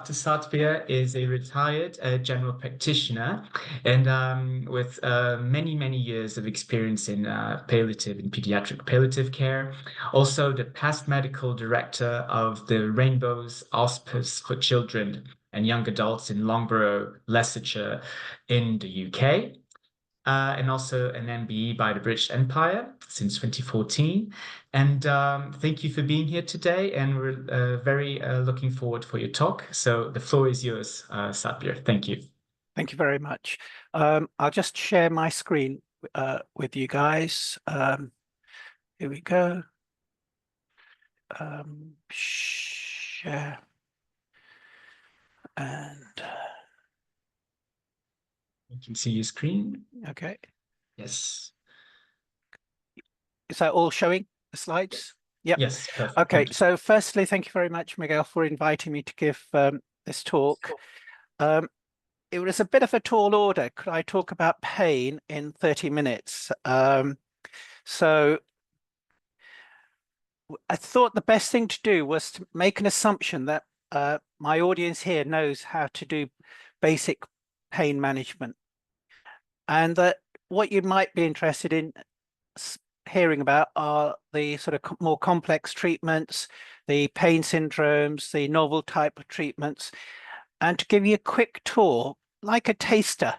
Dr. Satbir is a retired general practitioner and with many years of experience in palliative and pediatric palliative care. Also, the past medical director of the Rainbows Hospice for Children and Young Adults in Loughborough, Leicestershire, in the UK, and also an MBE by the British Empire since 2014. And thank you for being here today. And we're very looking forward for your talk. So the floor is yours, Satbir. Thank you. Thank you very much. I'll just share my screen with you guys. Here we go. Share. And You can see your screen. okay. Yes. Is that all showing the slides? Yep. Yes. Perfect. Okay. So firstly, thank you very much, Miguel, for inviting me to give this talk. It was a bit of a tall order. Could I talk about pain in 30 minutes? So I thought the best thing to do was to make an assumption that my audience here knows how to do basic pain management, and that what you might be interested in hearing about are the sort of more complex treatments, the pain syndromes, the novel type of treatments, and to give you a quick tour, like a taster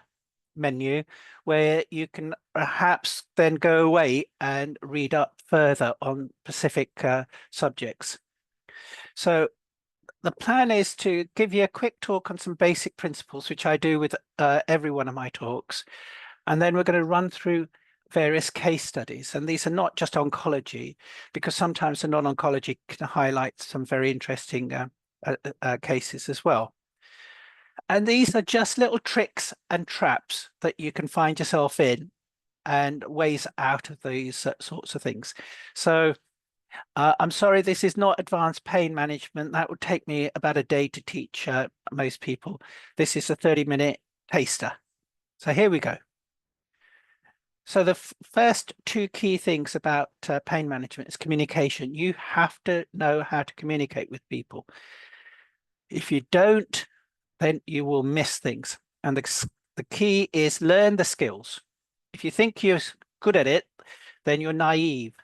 menu, where you can perhaps then go away and read up further on specific subjects. So the plan is to give you a quick talk on some basic principles, which I do with every one of my talks. And then we're going to run through various case studies. And these are not just oncology, because sometimes the non-oncology can highlight some very interesting cases as well. And these are just little tricks and traps that you can find yourself in and ways out of these sorts of things. So I'm sorry, this is not advanced pain management. That would take me about a day to teach most people. This is a 30-minute taster. So here we go. So the first two key things about pain management is communication. You have to know how to communicate with people. If you don't, then you will miss things. And the key is learn the skills. If you think you're good at it, then you're naive.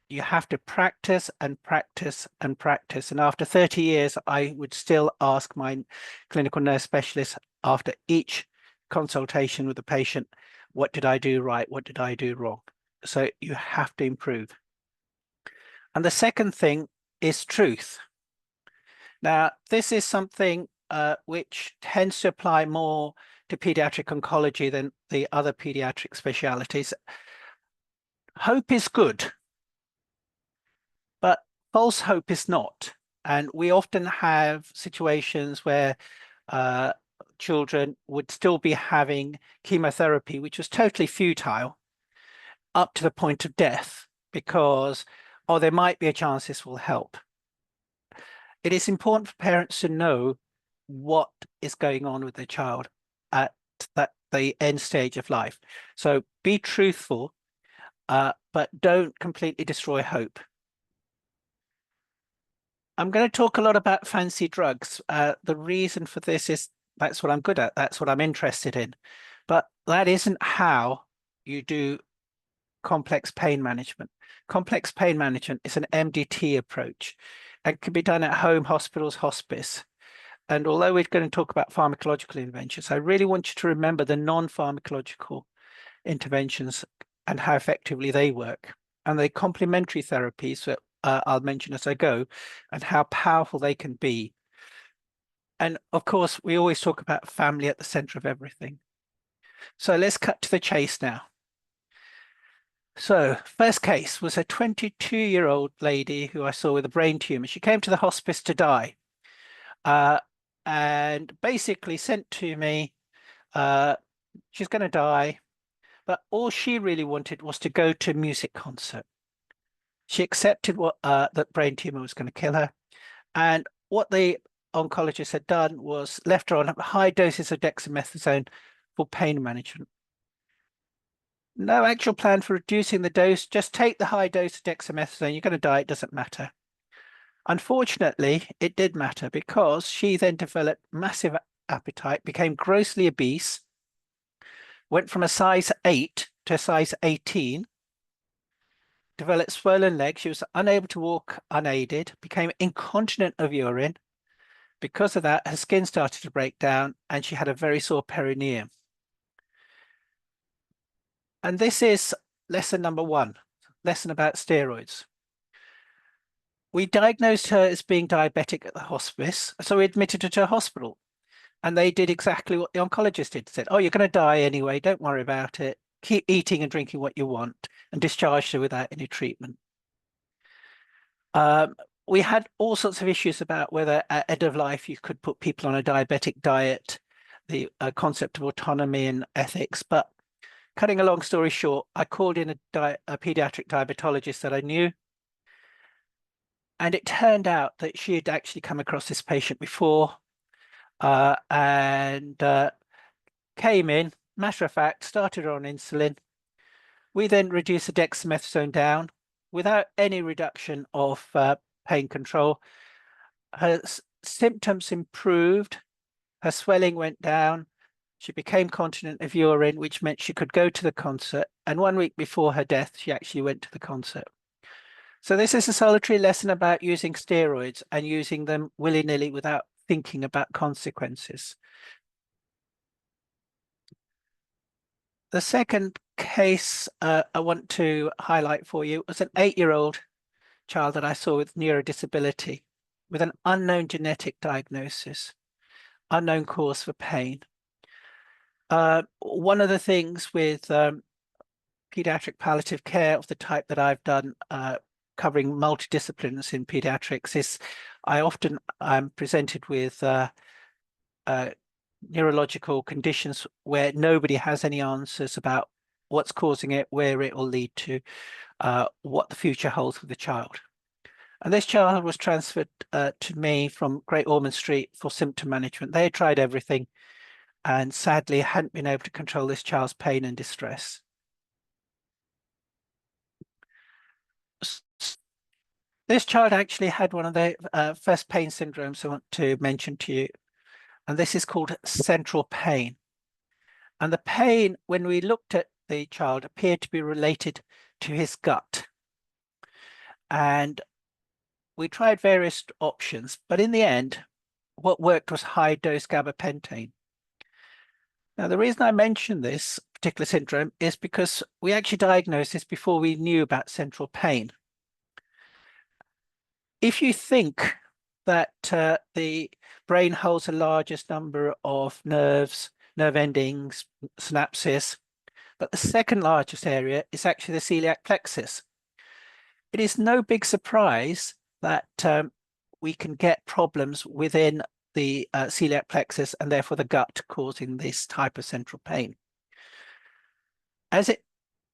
You have to practice and practice and practice. And after 30 years, I would still ask my clinical nurse specialist after each consultation with the patient, what did I do right? What did I do wrong? So you have to improve. And the second thing is truth. Now, this is something which tends to apply more to pediatric oncology than the other pediatric specialities. Hope is good, but false hope is not. And we often have situations where children would still be having chemotherapy, which was totally futile, up to the point of death, because, oh, there might be a chance this will help. It is important for parents to know what is going on with their child at the end stage of life. So be truthful, but don't completely destroy hope. I'm going to talk a lot about fancy drugs. The reason for this is that's what I'm good at. That's what I'm interested in. But that isn't how you do complex pain management. Complex pain management is an MDT approach and can be done at home, hospitals, hospice. And although we're going to talk about pharmacological interventions, I really want you to remember the non-pharmacological interventions and how effectively they work, and the complementary therapies that I'll mention as I go, and how powerful they can be. And of course, we always talk about family at the center of everything. So let's cut to the chase now. So first case was a 22-year-old lady who I saw with a brain tumor. She came to the hospice to die, and basically sent to me, she's going to die, but all she really wanted was to go to a music concert. She accepted what that brain tumor was going to kill her, and what the oncologist had done was left her on high doses of dexamethasone for pain management. No actual plan for reducing the dose, just take the high dose of dexamethasone. You're going to die, it doesn't matter. Unfortunately, it did matter because she then developed massive appetite, became grossly obese, went from a size 8 to a size 18, developed swollen legs. She was unable to walk unaided, became incontinent of urine. Because of that, her skin started to break down and she had a very sore perineum. And this is lesson number 1, lesson about steroids. We diagnosed her as being diabetic at the hospice, so we admitted her to a hospital. And they did exactly what the oncologist did, said, oh, you're going to die anyway, don't worry about it. Keep eating and drinking what you want, and discharged her without any treatment. We had all sorts of issues about whether at end of life you could put people on a diabetic diet, the concept of autonomy and ethics. But cutting a long story short, I called in a pediatric diabetologist that I knew. And it turned out that she had actually come across this patient before and came in, matter of fact, started her on insulin. We then reduced the dexamethasone down without any reduction of pain control. Her symptoms improved, her swelling went down, she became continent of urine, which meant she could go to the concert. And 1 week before her death, she actually went to the concert. So this is a solitary lesson about using steroids and using them willy-nilly without thinking about consequences. The second case I want to highlight for you was an 8-year-old child that I saw with neurodisability, with an unknown genetic diagnosis, unknown cause for pain. One of the things with pediatric palliative care of the type that I've done, covering multidisciplines in pediatrics, is I often am presented with neurological conditions where nobody has any answers about what's causing it, where it will lead to, what the future holds for the child. And this child was transferred to me from Great Ormond Street for symptom management. They had tried everything and sadly hadn't been able to control this child's pain and distress. This child actually had one of the first pain syndromes I want to mention to you, and this is called central pain. And the pain, when we looked at the child, appeared to be related to his gut. And we tried various options, but in the end, what worked was high-dose gabapentin. Now, the reason I mention this particular syndrome is because we actually diagnosed this before we knew about central pain. If you think that the brain holds the largest number of nerves, nerve endings, synapses, but the second largest area is actually the celiac plexus. It is no big surprise that we can get problems within the celiac plexus and therefore the gut causing this type of central pain. As it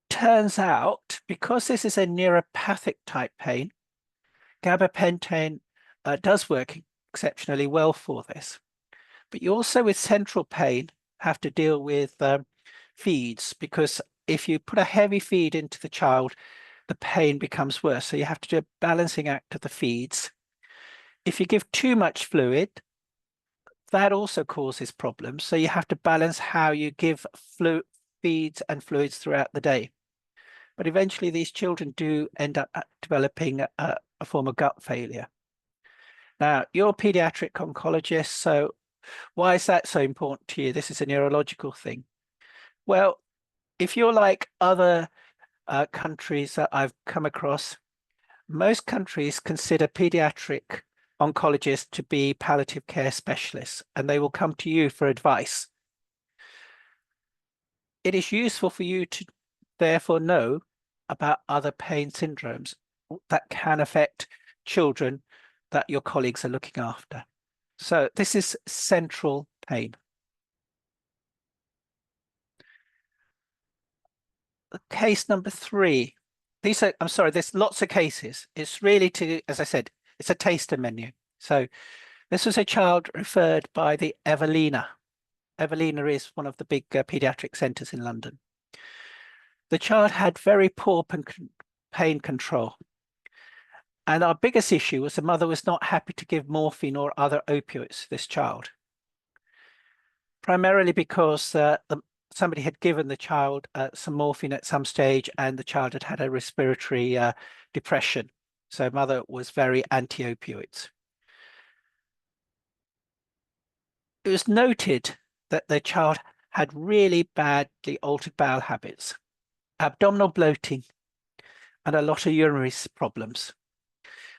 turns out, because this is a neuropathic type pain, gabapentin does work exceptionally well for this. But you also, with central pain, have to deal with feeds, because if you put a heavy feed into the child, the pain becomes worse. So you have to do a balancing act of the feeds. If you give too much fluid, that also causes problems. So you have to balance how you give feeds and fluids throughout the day. But eventually these children do end up developing a form of gut failure. Now, you're a pediatric oncologist, so why is that so important to you? This is a neurological thing. Well, if you're like other countries that I've come across, most countries consider pediatric oncologists to be palliative care specialists, and they will come to you for advice. It is useful for you to therefore know about other pain syndromes that can affect children that your colleagues are looking after. So this is central pain. Case number 3. These are, I'm sorry, there's lots of cases. It's really to, as I said, it's a taster menu. So this was a child referred by the Evelina. Evelina is one of the big pediatric centres in London. The child had very poor pain control. And our biggest issue was the mother was not happy to give morphine or other opioids to this child, primarily because somebody had given the child some morphine at some stage and the child had had a respiratory depression. So mother was very anti-opioids. It was noted that the child had really badly altered bowel habits, abdominal bloating, and a lot of urinary problems.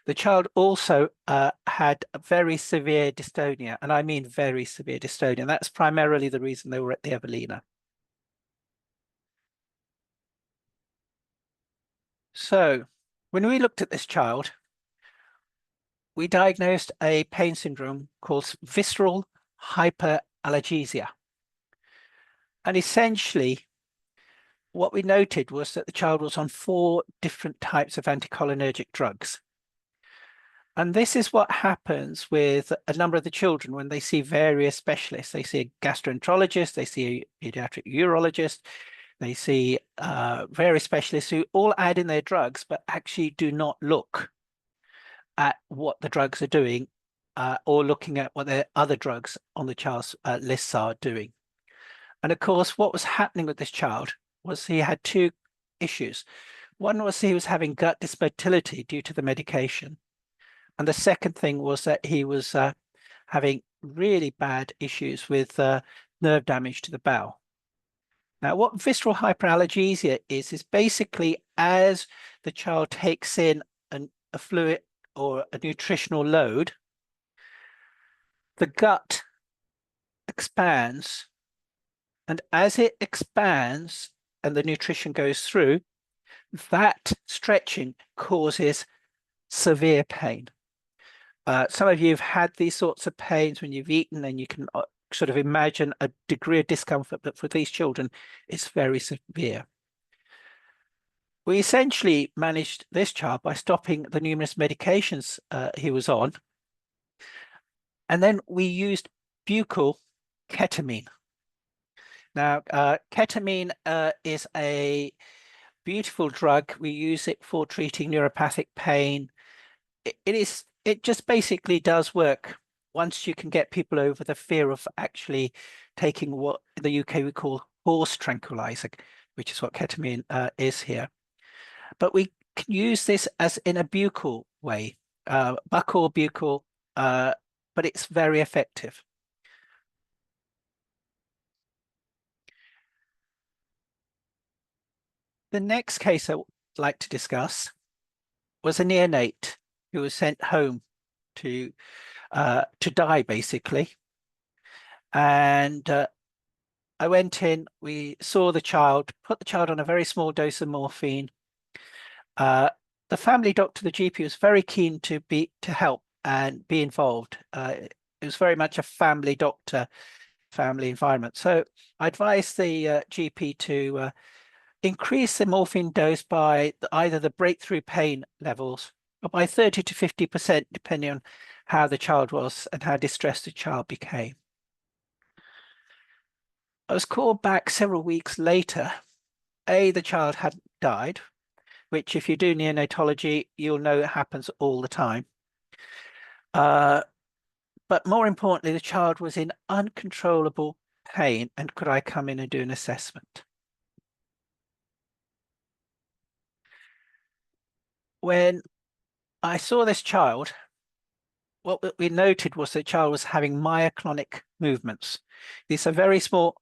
The child also had a very severe dystonia, and I mean very severe dystonia. That's primarily the reason they were at the Evelina. So when we looked at this child, we diagnosed a pain syndrome called visceral hyperalgesia. And essentially, what we noted was that the child was on 4 different types of anticholinergic drugs. And this is what happens with a number of the children when they see various specialists. They see a gastroenterologist, they see a pediatric urologist, they see various specialists who all add in their drugs, but actually do not look at what the drugs are doing or looking at what their other drugs on the child's lists are doing. And of course, what was happening with this child was he had 2 issues. One was he was having gut dysmotility due to the medication. And the second thing was that he was having really bad issues with nerve damage to the bowel. Now, what visceral hyperalgesia is basically as the child takes in a fluid or a nutritional load, the gut expands. And as it expands and the nutrition goes through, that stretching causes severe pain. Some of you have had these sorts of pains when you've eaten, and you can sort of imagine a degree of discomfort, but for these children, it's very severe. We essentially managed this child by stopping the numerous medications he was on. And then we used buccal ketamine. Now, ketamine is a beautiful drug. We use it for treating neuropathic pain. It just basically does work once you can get people over the fear of actually taking what in the UK we call horse tranquilizer, which is what ketamine is here. But we can use this as in a buccal way, buccal, buccal, but it's very effective. The next case I'd like to discuss was a neonate who was sent home to die, basically. And I went in, we saw the child, put the child on a very small dose of morphine. The family doctor, the GP, was very keen to help and be involved. It was very much a family doctor, family environment. So I advised the GP to increase the morphine dose by either the breakthrough pain levels or by 30 to 50%, depending on how the child was and how distressed the child became. I was called back several weeks later. The child had died, which if you do neonatology, you'll know it happens all the time. But more importantly, the child was in uncontrollable pain, and could I come in and do an assessment? When I saw this child, what we noted was the child was having myoclonic movements. These are very small,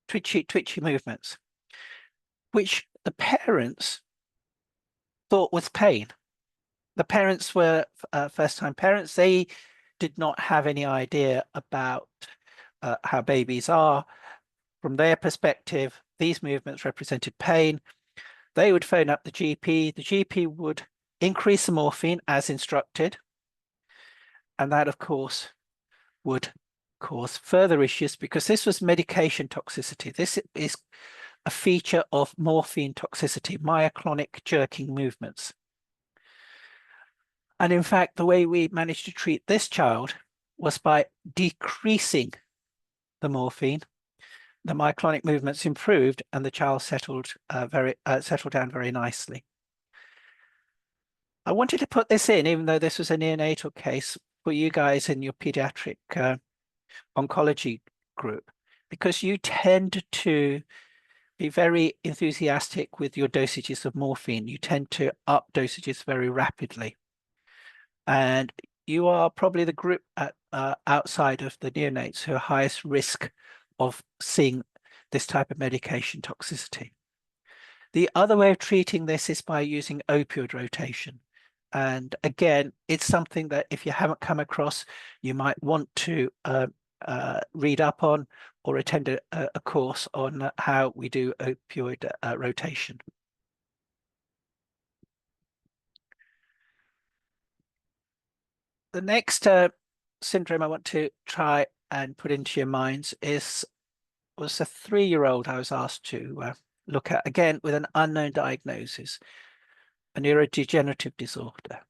twitchy movements, which the parents thought was pain. The parents were first-time parents. They did not have any idea about how babies are. From their perspective, these movements represented pain. They would phone up the GP. The GP would increase the morphine as instructed. And that, of course, would cause further issues because this was medication toxicity. This is a feature of morphine toxicity, myoclonic jerking movements. And in fact, the way we managed to treat this child was by decreasing the morphine. The myoclonic movements improved and the child settled down very nicely. I wanted to put this in, even though this was a neonatal case, for you guys in your pediatric oncology group, because you tend to be very enthusiastic with your dosages of morphine. You tend to up dosages very rapidly. And you are probably the group outside of the neonates who are highest risk of seeing this type of medication toxicity. The other way of treating this is by using opioid rotation. And again, it's something that if you haven't come across, you might want to read up on or attend a course on how we do opioid rotation. The next syndrome I want to try and put into your minds was a 3-year-old I was asked to look at, again, with an unknown diagnosis, a neurodegenerative disorder.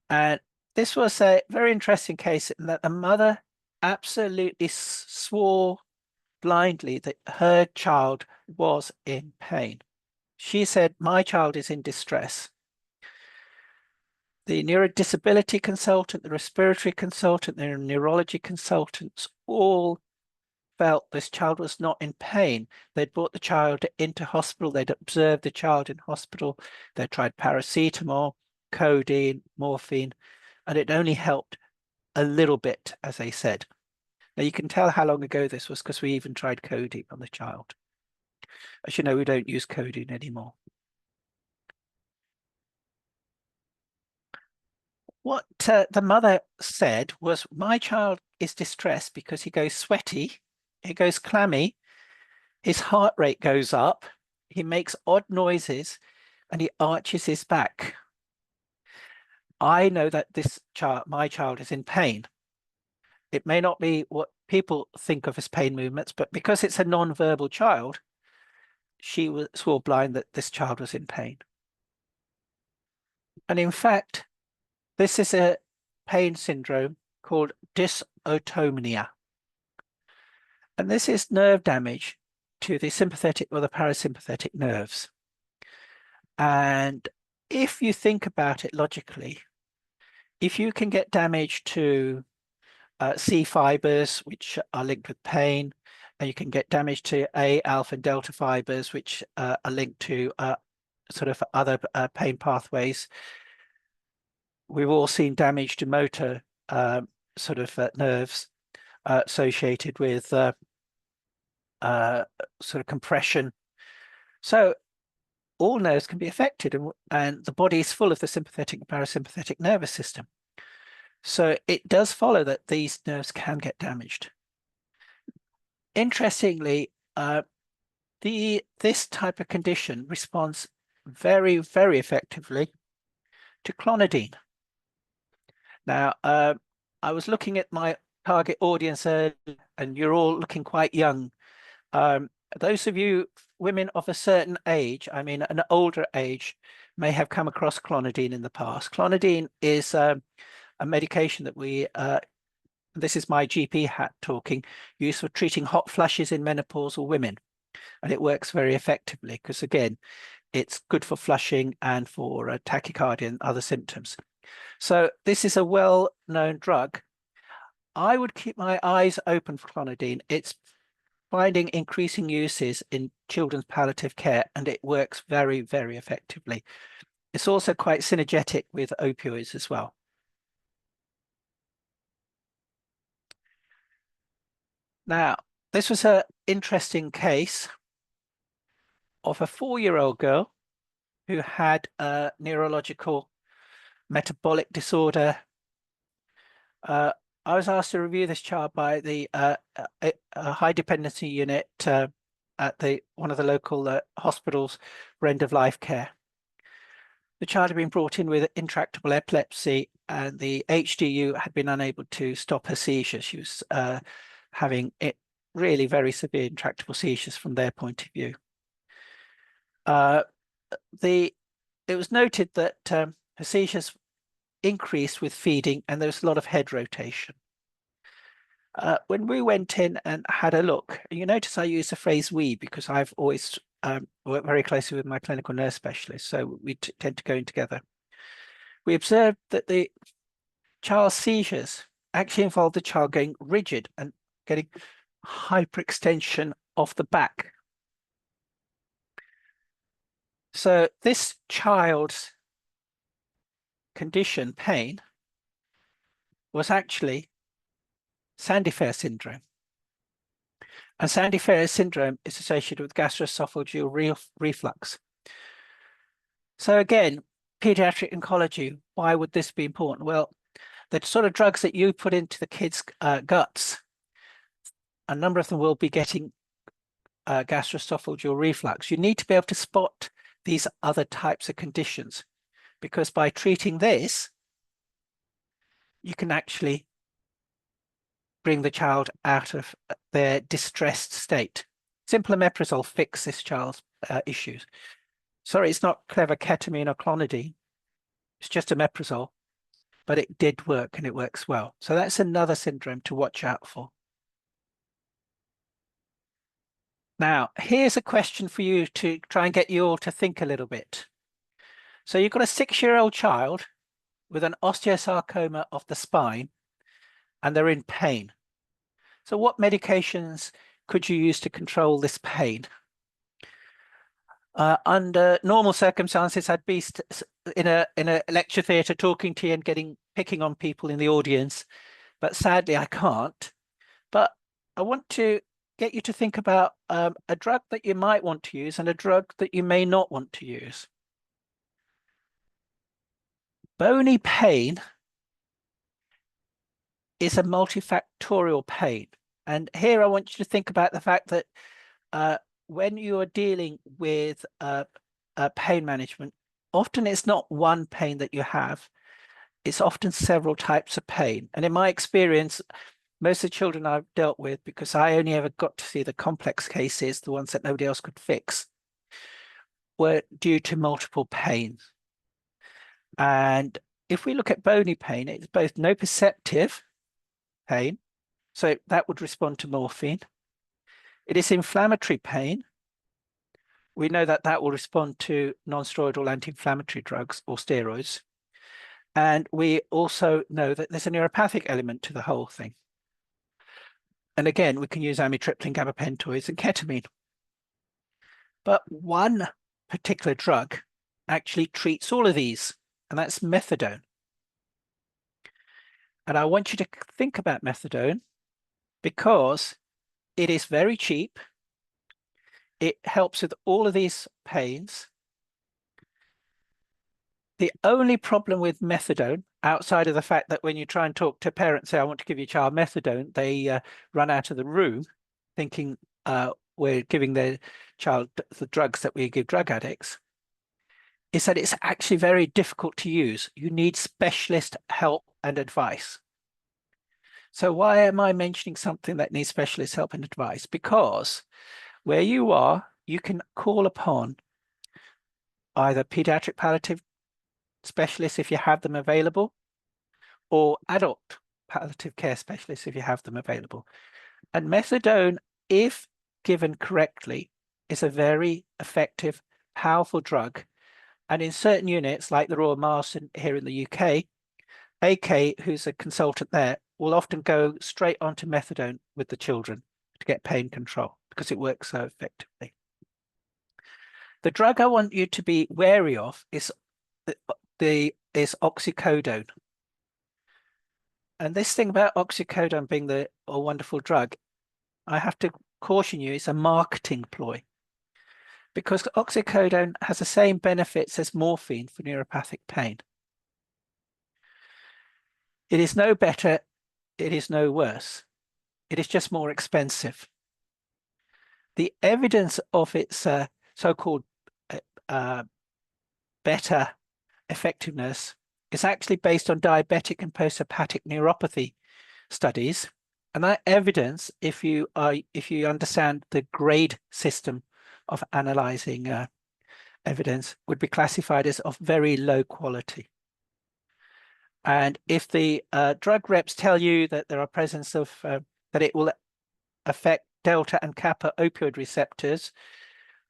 And this was a very interesting case in that the mother absolutely swore blindly that her child was in pain. She said, "My child is in distress." The neurodisability consultant, the respiratory consultant, the neurology consultants all felt this child was not in pain. They'd brought the child into hospital. They'd observed the child in hospital. They tried paracetamol, codeine, morphine, and it only helped a little bit, as they said. Now you can tell how long ago this was because we even tried codeine on the child. As you know, we don't use codeine anymore. What the mother said was, "My child is distressed because he goes sweaty, he goes clammy, his heart rate goes up, he makes odd noises, and he arches his back. I know that my child is in pain. It may not be what people think of as pain movements, but because it's a non-verbal child, she swore blind that this child was in pain." And in fact, this is a pain syndrome called dysautonomia. And this is nerve damage to the sympathetic or the parasympathetic nerves. And if you think about it logically, if you can get damage to C fibers, which are linked with pain, and you can get damage to A, alpha, and delta fibers, which are linked to sort of other pain pathways. We've all seen damage to motor sort of nerves associated with sort of compression. So all nerves can be affected, and the body is full of the sympathetic and parasympathetic nervous system. So it does follow that these nerves can get damaged. Interestingly, this type of condition responds very, very effectively to clonidine. Now, I was looking at my target audience earlier, and you're all looking quite young. Those of you women of a certain age, I mean an older age, may have come across clonidine in the past. Clonidine is a medication that we, this is my GP hat talking, used for treating hot flushes in menopausal women. And it works very effectively because, again, it's good for flushing and for tachycardia and other symptoms. So this is a well-known drug. I would keep my eyes open for clonidine. It's finding increasing uses in children's palliative care, and it works very, very effectively. It's also quite synergetic with opioids as well. Now, this was an interesting case of a 4-year-old girl who had a neurological metabolic disorder. I was asked to review this child by the high dependency unit at one of the local hospitals for end-of-life care. The child had been brought in with intractable epilepsy, and the HDU had been unable to stop her seizures. She was having really very severe intractable seizures from their point of view. It was noted that her seizures increased with feeding, and there was a lot of head rotation. When we went in and had a look, you notice I use the phrase "we" because I've always work very closely with my clinical nurse specialist, so we tend to go in together. We observed that the child's seizures actually involved the child going rigid and getting hyperextension of the back. So this child's condition, pain, was actually Sandy-Fair syndrome. And Sandy-Fair syndrome is associated with gastroesophageal reflux. So again, pediatric oncology, why would this be important? Well, the sort of drugs that you put into the kids' guts, a number of them will be getting gastroesophageal reflux. You need to be able to spot these other types of conditions, because by treating this, you can actually bring the child out of their distressed state. Simple omeprazole fix this child's issues. Sorry, it's not clever ketamine or clonidine. It's just omeprazole, but it did work and it works well. So that's another syndrome to watch out for. Now, here's a question for you to try and get you all to think a little bit. So you've got a 6-year-old child with an osteosarcoma of the spine, and they're in pain. So what medications could you use to control this pain? Under normal circumstances, I'd be in a lecture theatre talking to you and picking on people in the audience, but sadly I can't. But I want to get you to think about a drug that you might want to use and a drug that you may not want to use. Bony pain is a multifactorial pain. And here I want you to think about the fact that when you are dealing with pain management, often it's not one pain that you have, it's often several types of pain. And in my experience, most of the children I've dealt with, because I only ever got to see the complex cases, the ones that nobody else could fix, were due to multiple pains. And if we look at bony pain, it's both nociceptive pain, so that would respond to morphine. It is inflammatory pain. We know that that will respond to non-steroidal anti-inflammatory drugs or steroids. And we also know that there's a neuropathic element to the whole thing. And again, we can use amitriptyline, gabapentoids, and ketamine. But one particular drug actually treats all of these, and that's methadone. And I want you to think about methadone because it is very cheap. It helps with all of these pains. The only problem with methadone, outside of the fact that when you try and talk to parents, say, I want to give your child methadone, they run out of the room thinking we're giving their child the drugs that we give drug addicts, is that it's actually very difficult to use. You need specialist help and advice. So why am I mentioning something that needs specialist help and advice? Because where you are, you can call upon either pediatric palliative specialists if you have them available, or adult palliative care specialists if you have them available. And methadone, if given correctly, is a very effective, powerful drug. And in certain units, like the Royal Marsden here in the UK, AK, who's a consultant there, will often go straight onto methadone with the children to get pain control because it works so effectively. The drug I want you to be wary of is oxycodone. And this thing about oxycodone being a wonderful drug, I have to caution you, it's a marketing ploy, because oxycodone has the same benefits as morphine for neuropathic pain. It is no better, it is no worse. It is just more expensive. The evidence of its so-called better effectiveness is actually based on diabetic and postherpetic neuropathy studies. And that evidence, if you understand the grade system of analyzing evidence, would be classified as of very low quality. And if the drug reps tell you that there are presence of that it will affect delta and kappa opioid receptors,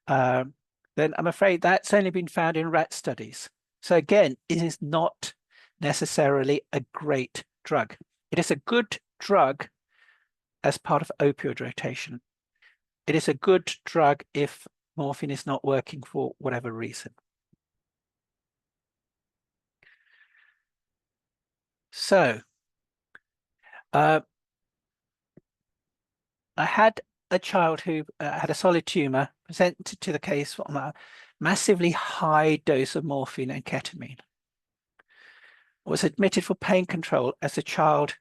then I'm afraid that's only been found in rat studies. So again, it is not necessarily a great drug. It is a good drug as part of opioid rotation. It is a good drug if morphine is not working for whatever reason. So I had a child who had a solid tumor presented to the case on a massively high dose of morphine and ketamine. Was admitted for pain control as the child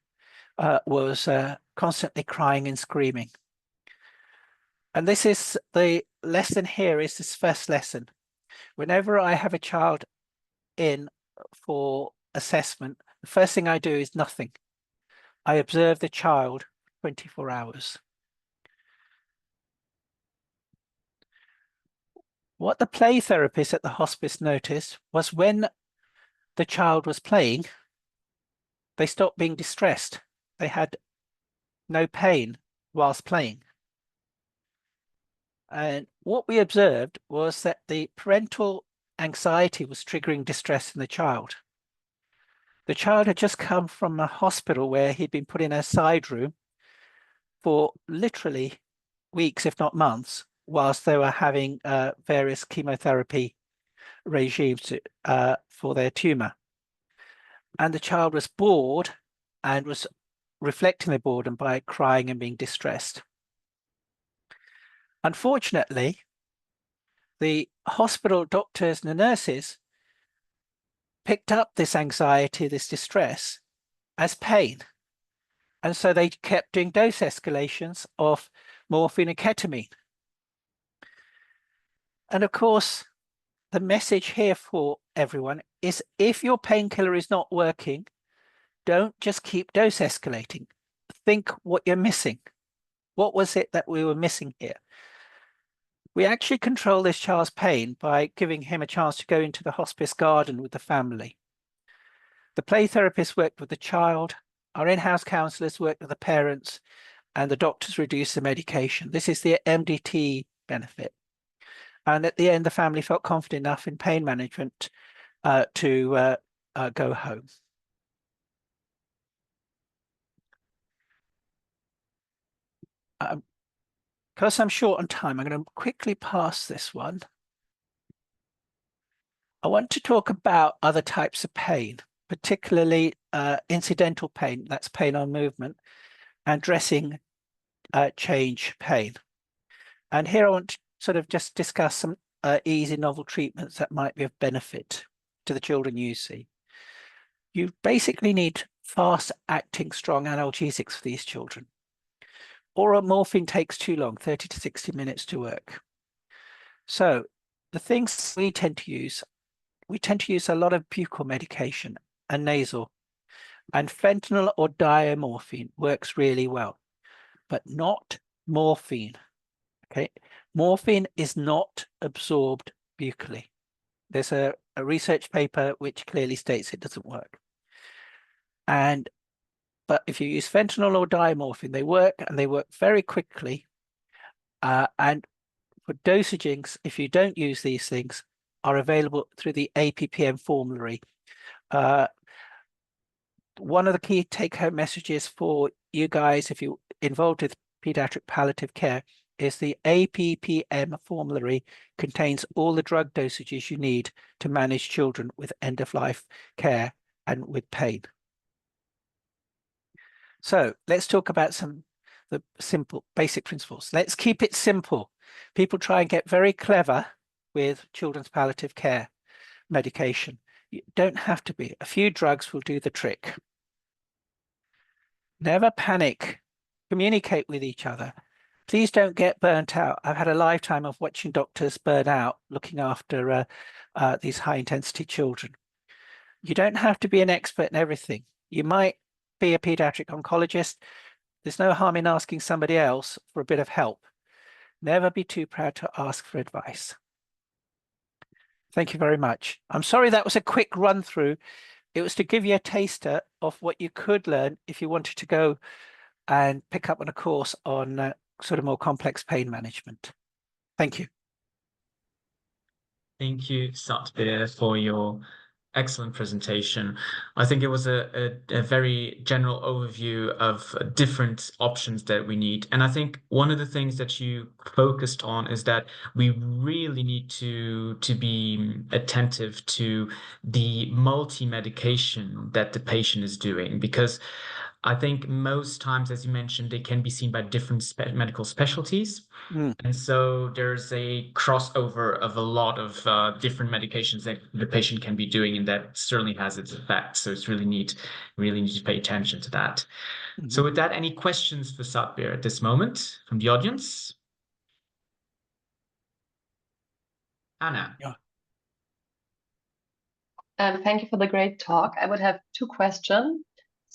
was constantly crying and screaming. And this is the lesson here is this first lesson. Whenever I have a child in for assessment, the first thing I do is nothing. I observe the child 24 hours. What the play therapist at the hospice noticed was when the child was playing, they stopped being distressed. They had no pain whilst playing. And what we observed was that the parental anxiety was triggering distress in the child. The child had just come from a hospital where he'd been put in a side room for literally weeks, if not months, whilst they were having various chemotherapy regimes for their tumor. And the child was bored and was reflecting their boredom by crying and being distressed. Unfortunately, the hospital doctors and the nurses picked up this anxiety, this distress, as pain. And so they kept doing dose escalations of morphine and ketamine. And of course, the message here for everyone is if your painkiller is not working, don't just keep dose escalating. Think what you're missing. What was it that we were missing here? We actually control this child's pain by giving him a chance to go into the hospice garden with the family. The play therapist worked with the child, our in-house counsellors worked with the parents, and the doctors reduced the medication. This is the MDT benefit. And at the end, the family felt confident enough in pain management to go home. Because I'm short on time, I'm going to quickly pass this one. I want to talk about other types of pain, particularly incidental pain, that's pain on movement, and dressing change pain. And here I want to sort of just discuss some easy novel treatments that might be of benefit to the children you see. You basically need fast-acting, strong analgesics for these children. Oral morphine takes too long, 30 to 60 minutes to work. So the things we tend to use a lot of buccal medication and nasal, and fentanyl or diamorphine works really well, but not morphine. Okay, morphine is not absorbed buccally. There's a research paper which clearly states it doesn't work. But if you use fentanyl or diamorphine, they work and they work very quickly. And for dosagings, if you don't use these things, are available through the APPM formulary. One of the key take-home messages for you guys, if you're involved with pediatric palliative care, is the APPM formulary contains all the drug dosages you need to manage children with end-of-life care and with pain. So let's talk about the simple basic principles. Let's keep it simple. People try and get very clever with children's palliative care medication. You don't have to be. A few drugs will do the trick. Never panic. Communicate with each other. Please don't get burnt out. I've had a lifetime of watching doctors burn out looking after these high intensity children. You don't have to be an expert in everything. You might be a pediatric oncologist. There's no harm in asking somebody else for a bit of help. Never be too proud to ask for advice. Thank you very much. I'm sorry that was a quick run through. It was to give you a taster of what you could learn if you wanted to go and pick up on a course on sort of more complex pain management. Thank you. Thank you, Satbir, for your excellent presentation. I think it was a very general overview of different options that we need. And I think one of the things that you focused on is that we really need to be attentive to the multi-medication that the patient is doing, because I think most times, as you mentioned, they can be seen by different medical specialties. Mm. And so there's a crossover of a lot of different medications that the patient can be doing, and that certainly has its effect. So it's really need to pay attention to that. So Mhm. with that, any questions for Satbir at this moment from the audience? Anna. Yeah. Thank you for the great talk. I would have two questions.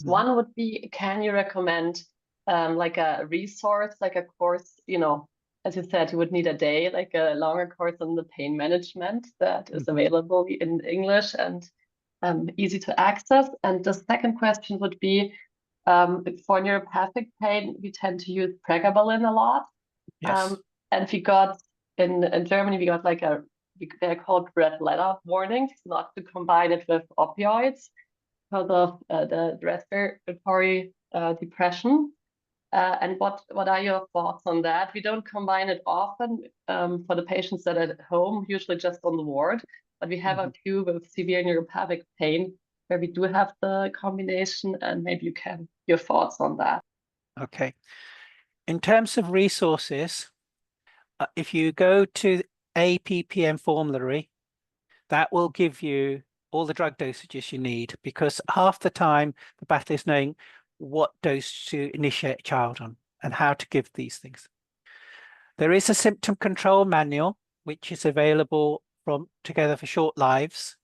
Mhm. One would be, can you recommend like a resource, like a course, as you said, you would need a day, like a longer course on the pain management that is available in English and easy to access. And the second question would be, for neuropathic pain, we tend to use pregabalin a lot. Yes. And we got in Germany, we got like they're called red letter warnings, not to combine it with opioids because of the respiratory depression. And what are your thoughts on that? We don't combine it often for the patients that are at home, usually just on the ward, but we have a few with severe neuropathic pain where we do have the combination, and maybe you can your thoughts on that. Okay. In terms of resources, if you go to APPM formulary, that will give you all the drug dosages you need, because half the time the battle is knowing what dose to initiate a child on and how to give these things. There is a symptom control manual, which is available from Together for Short Lives,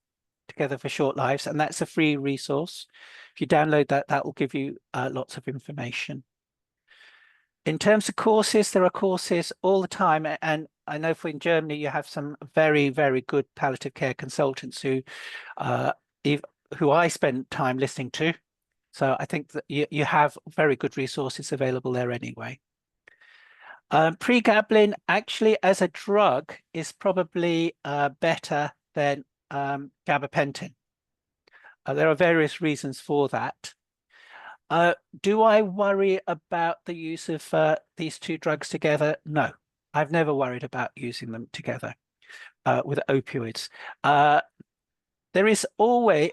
and that's a free resource. If you download that, that will give you lots of information. In terms of courses, there are courses all the time, and I know in Germany you have some very, very good palliative care consultants who I spend time listening to. So I think that you have very good resources available there anyway. Pregabalin actually as a drug is probably better than gabapentin. There are various reasons for that. Do I worry about the use of these two drugs together? No, I've never worried about using them together with opioids. There is always,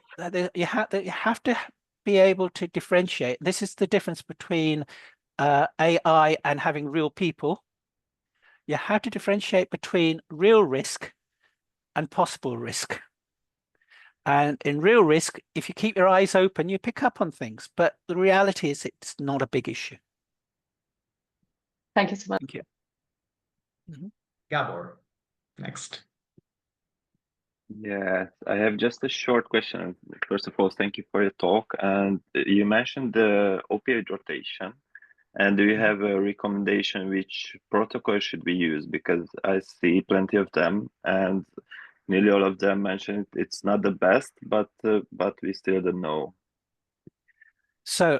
you have to be able to differentiate. This is the difference between AI and having real people. You have to differentiate between real risk and possible risk. And in real risk, if you keep your eyes open, you pick up on things. But the reality is it's not a big issue. Thank you so much. Thank you. Gabor, next. Yes, I have just a short question. First of all, thank you for your talk. And you mentioned the opioid rotation. And do you have a recommendation which protocol should be used? Because I see plenty of them, and nearly all of them mention it's not the best, but we still don't know. So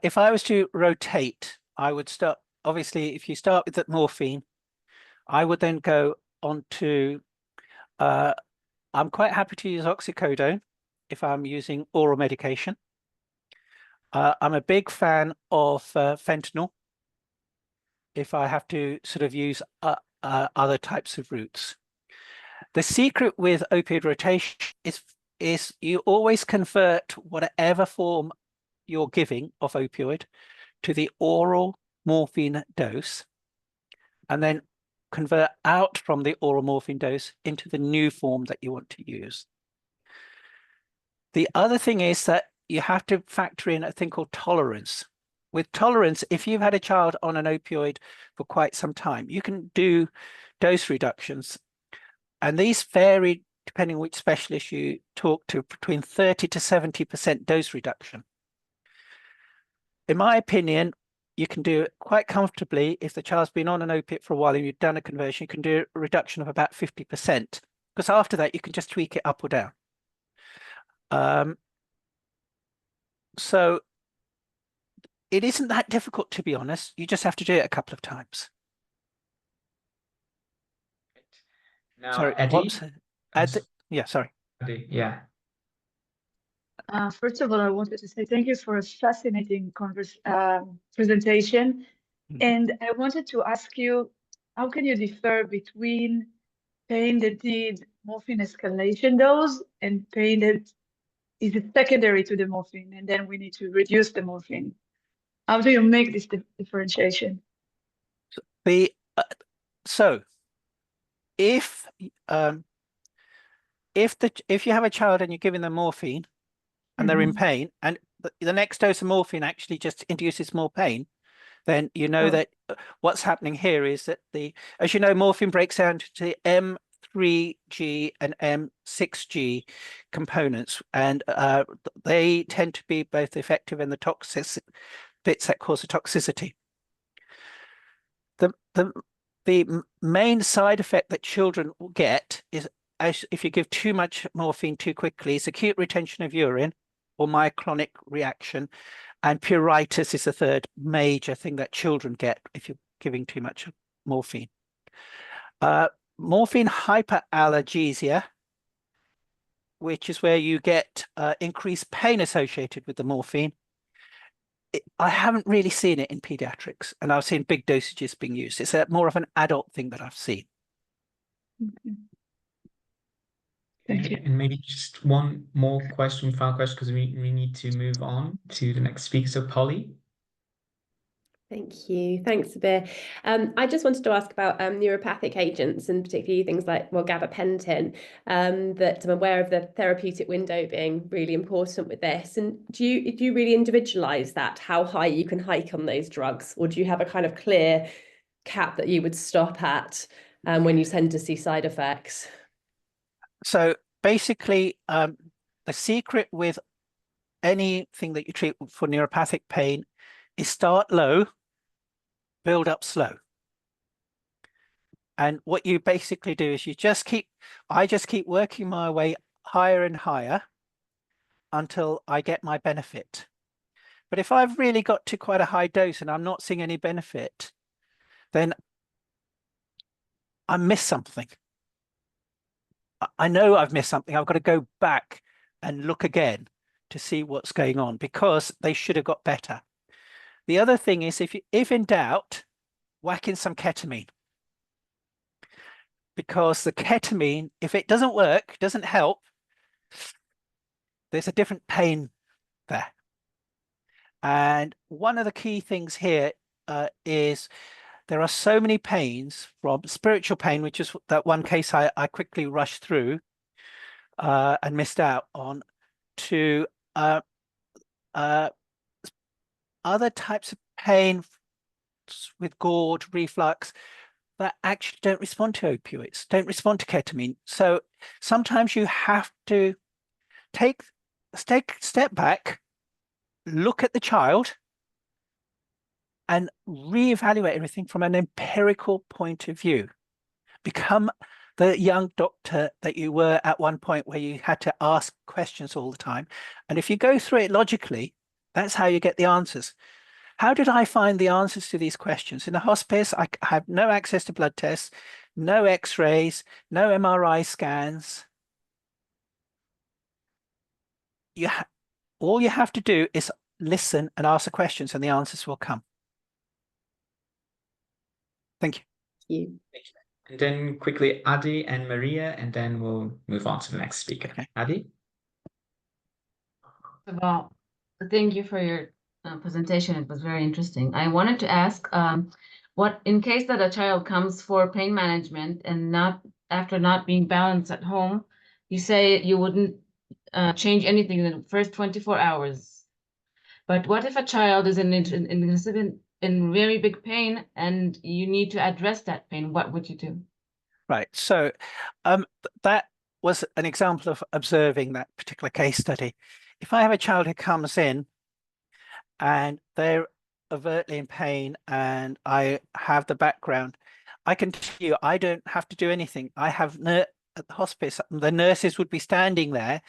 if I was to rotate, I would start, obviously, if you start with the morphine, I would then go on to, I'm quite happy to use oxycodone if I'm using oral medication. I'm a big fan of fentanyl if I have to sort of use other types of routes. The secret with opioid rotation is you always convert whatever form you're giving of opioid to the oral morphine dose, and then convert out from the oral morphine dose into the new form that you want to use. The other thing is that you have to factor in a thing called tolerance. With tolerance, if you've had a child on an opioid for quite some time, you can do dose reductions. And these vary depending which specialist you talk to, between 30 to 70% dose reduction. In my opinion, you can do it quite comfortably if the child's been on an opiate for a while and you've done a conversion. You can do a reduction of about 50%, because after that you can just tweak it up or down. So it isn't that difficult, to be honest. You just have to do it a couple of times. Now, Sorry, Eddie. yeah, sorry. Eddie, yeah. First of all, I wanted to say thank you for a fascinating presentation. And I wanted to ask you, how can you differ between pain that need morphine escalation dose and pain that is secondary to the morphine, and then we need to reduce the morphine? How do you make this differentiation? So if you have a child and you're giving them morphine and they're in pain, and the next dose of morphine actually just induces more pain, then you know that what's happening here is that as you know, morphine breaks down to M3G and M6G components, and they tend to be both effective in the toxic bits that cause the toxicity. The main side effect that children will get is, if you give too much morphine too quickly, is acute retention of urine or myoclonic reaction, and pruritus is the third major thing that children get if you're giving too much morphine. Morphine hyperalgesia, which is where you get increased pain associated with the morphine. I haven't really seen it in pediatrics, and I've seen big dosages being used. It's more of an adult thing that I've seen. Okay. Thank you. And maybe just one more question, final question, because we need to move on to the next speaker. So Polly. Thank you. Thanks, Satbir. I just wanted to ask about neuropathic agents, and particularly things like, well, gabapentin, that I'm aware of the therapeutic window being really important with this. And do you really individualize that, how high you can hike on those drugs? Or do you have a kind of clear cap that you would stop at when you tend to see side effects? So basically, the secret with anything that you treat for neuropathic pain is start low, build up slow. And what you basically do is I just keep working my way higher and higher until I get my benefit. But if I've really got to quite a high dose and I'm not seeing any benefit, then I missed something. I know I've missed something. I've got to go back and look again to see what's going on, because they should have got better. The other thing is, if in doubt, whack in some ketamine. Because the ketamine, if it doesn't work, doesn't help, there's a different pain there. And one of the key things here is there are so many pains, from spiritual pain, which is that one case I quickly rushed through and missed out on, to other types of pain with gorge, reflux, that actually don't respond to opioids, don't respond to ketamine. So sometimes you have to take a step back, look at the child, and reevaluate everything from an empirical point of view. Become the young doctor that you were at one point, where you had to ask questions all the time. And if you go through it logically, that's how you get the answers. How did I find the answers to these questions? In the hospice, I have no access to blood tests, no x-rays, no MRI scans. All you have to do is listen and ask the questions, and the answers will come. Thank you. Thank you. And then quickly, Adi and Maria, and then we'll move on to the next speaker. Okay. Adi? Well, thank you for your presentation. It was very interesting. I wanted to ask, what in case that a child comes for pain management and after not being balanced at home, you say you wouldn't change anything in the first 24 hours. But what if a child is in very big pain and you need to address that pain? What would you do? Right. So that was an example of observing that particular case study. If I have a child who comes in and they're overtly in pain and I have the background, I can tell you I don't have to do anything. I have at the hospice, the nurses would be standing there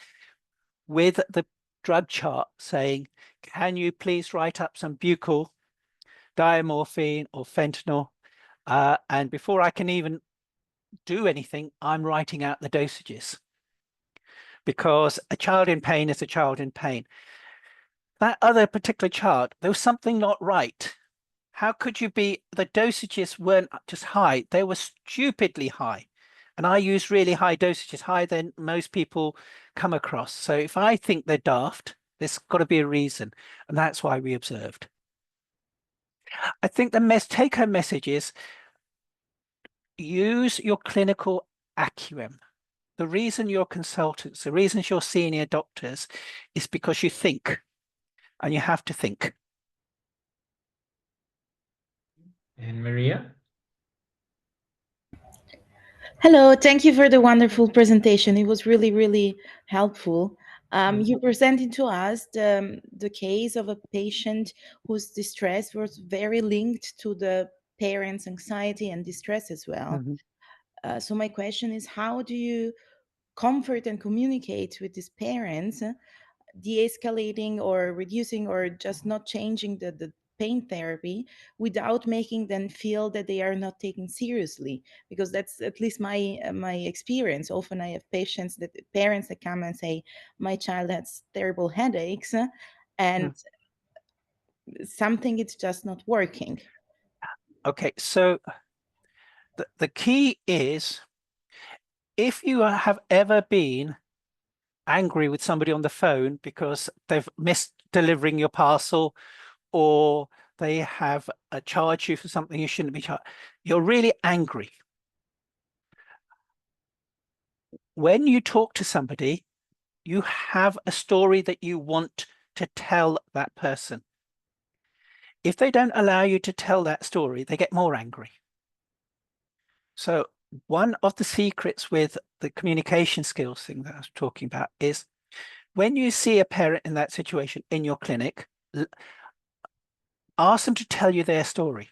with the drug chart saying, can you please write up some buccal, diamorphine or fentanyl? And before I can even do anything, I'm writing out the dosages, because a child in pain is a child in pain. That other particular child, there was something not right. How could you be, the dosages weren't just high, they were stupidly high. And I use really high dosages, higher than most people come across. So if I think they're daft, there's got to be a reason. And that's why we observed. I think the take-home message is use your clinical acumen. The reason you're consultants, the reasons you're senior doctors is because you think, and you have to think. And Maria? Hello, thank you for the wonderful presentation. It was really, really helpful. You presented to us the case of a patient whose distress was very linked to the parents' anxiety and distress as well. So my question is, how do you comfort and communicate with these parents, de-escalating or reducing or just not changing the pain therapy without making them feel that they are not taken seriously? Because that's at least my experience. Often I have parents that come and say, my child has terrible headaches, and something it's just not working. Okay, so the key is, if you have ever been angry with somebody on the phone because they've missed delivering your parcel, or they have charged you for something you shouldn't be charged, you're really angry. When you talk to somebody, you have a story that you want to tell that person. If they don't allow you to tell that story, they get more angry. So one of the secrets with the communication skills thing that I was talking about is, when you see a parent in that situation in your clinic, ask them to tell you their story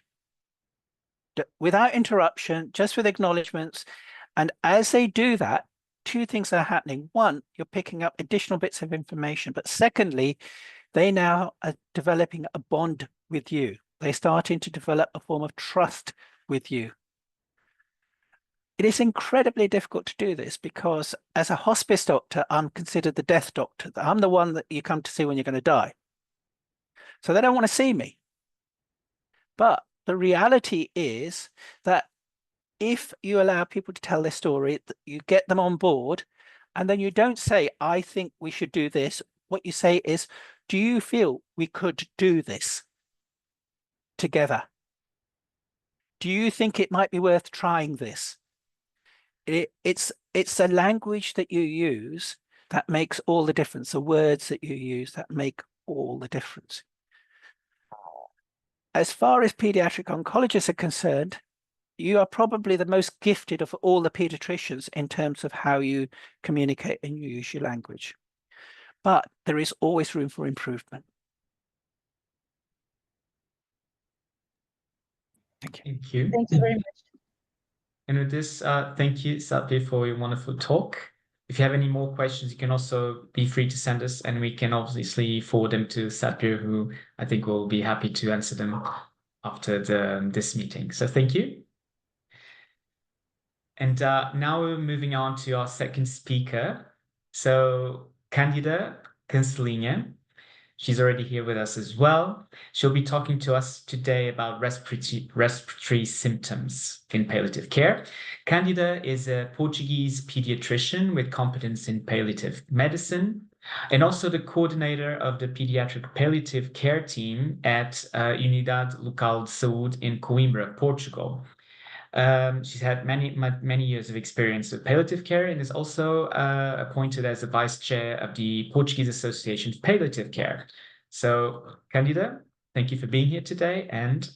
without interruption, just with acknowledgements. And as they do that, two things are happening. One, you're picking up additional bits of information, but secondly, they now are developing a bond with you. They're starting to develop a form of trust with you. It is incredibly difficult to do this because as a hospice doctor, I'm considered the death doctor. I'm the one that you come to see when you're going to die. So they don't want to see me. But the reality is that if you allow people to tell their story, you get them on board, and then you don't say, I think we should do this. What you say is, do you feel we could do this together? Do you think it might be worth trying this? It's the language that you use that makes all the difference. The words that you use that make all the difference. As far as pediatric oncologists are concerned, you are probably the most gifted of all the pediatricians in terms of how you communicate and you use your language. But there is always room for improvement. Thank you. Thank you. Thank you very much. And with this, thank you, Satbir, for your wonderful talk. If you have any more questions, you can also be free to send us, and we can obviously forward them to Satbir, who I think will be happy to answer them after this meeting. So thank you. And now we're moving on to our second speaker. So Candida, Cancelinha. She's already here with us as well. She'll be talking to us today about respiratory symptoms in palliative care. Candida is a Portuguese pediatrician with competence in palliative medicine, and also the coordinator of the pediatric palliative care team at Unidade Local de Saúde in Coimbra, Portugal. She's had many years of experience with palliative care and is also appointed as the vice chair of the Portuguese Association of Palliative Care. So, Candida, thank you for being here today, and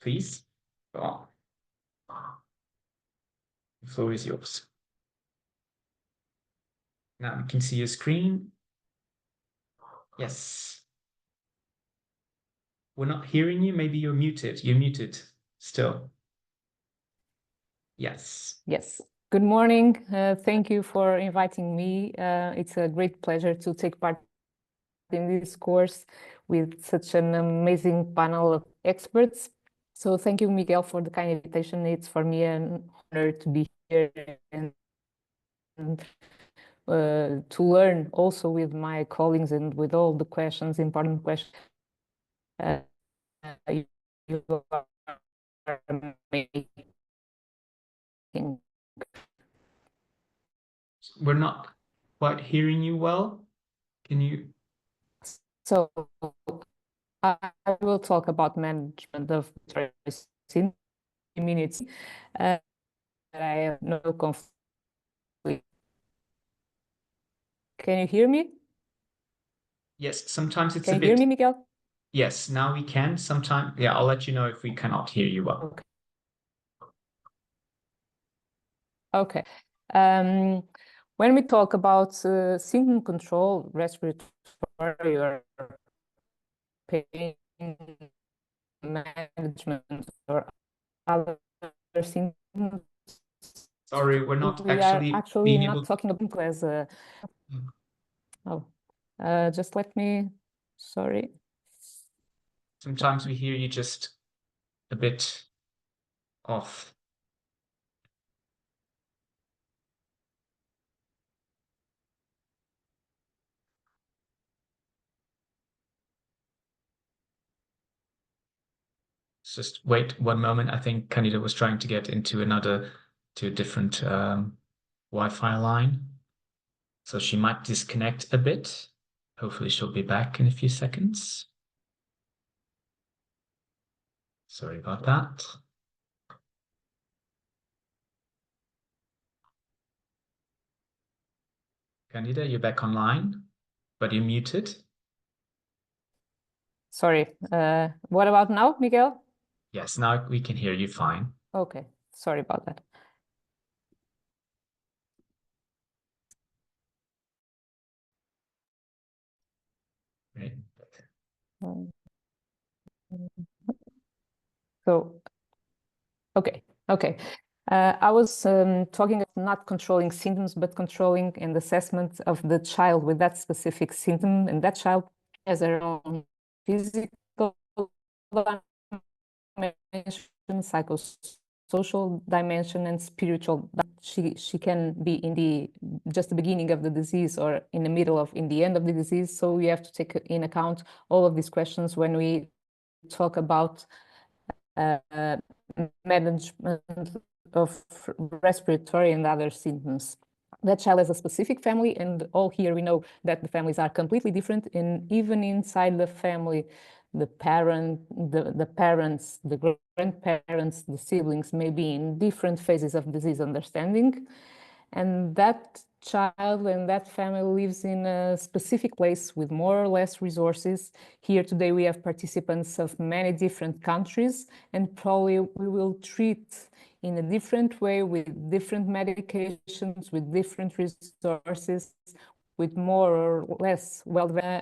please go on. The floor is yours. Now you can see your screen. Yes. We're not hearing you. Maybe you're muted. You're muted still. Yes. Yes. Good morning. Thank you for inviting me. It's a great pleasure to take part in this course with such an amazing panel of experts. So thank you, Miguel, for the kind invitation. It's for me an honor to be and to learn also with my colleagues and with all the questions, important questions. You are making. We're not quite hearing you well. Can you? So I will talk about management of stress in minutes. I have no conflict. Can you hear me? Yes, sometimes it's Can a you bit. hear me, Miguel? Yes, now we can. Sometimes, yeah, I'll let you know if we cannot hear you well. Okay. When we talk about symptom control, respiratory or pain management or other symptoms, Sorry, we're not we are actually being not able. talking about as a. Oh, just let me. Sorry. Sometimes we hear you just a bit off. Just wait one moment. I think Candida was trying to get into to a different Wi-Fi line. So she might disconnect a bit. Hopefully she'll be back in a few seconds. Sorry about that. Candida, you're back online, but you're muted. Sorry. What about now, Miguel? Yes, now we can hear you fine. Okay. Sorry about that. Great. So, okay. I was talking about not controlling symptoms, but controlling and assessment of the child with that specific symptom, and that child has their own physical dimension, psychosocial dimension, and spiritual. She can be in just the beginning of the disease or in the end of the disease. So we have to take in account all of these questions when we talk about management of respiratory and other symptoms. That child has a specific family, and all here we know that the families are completely different, and even inside the family, the parents, the grandparents, the siblings may be in different phases of disease understanding, and that child and that family lives in a specific place with more or less resources. Here today we have participants of many different countries, and probably we will treat in a different way with different medications, with different resources, with more or less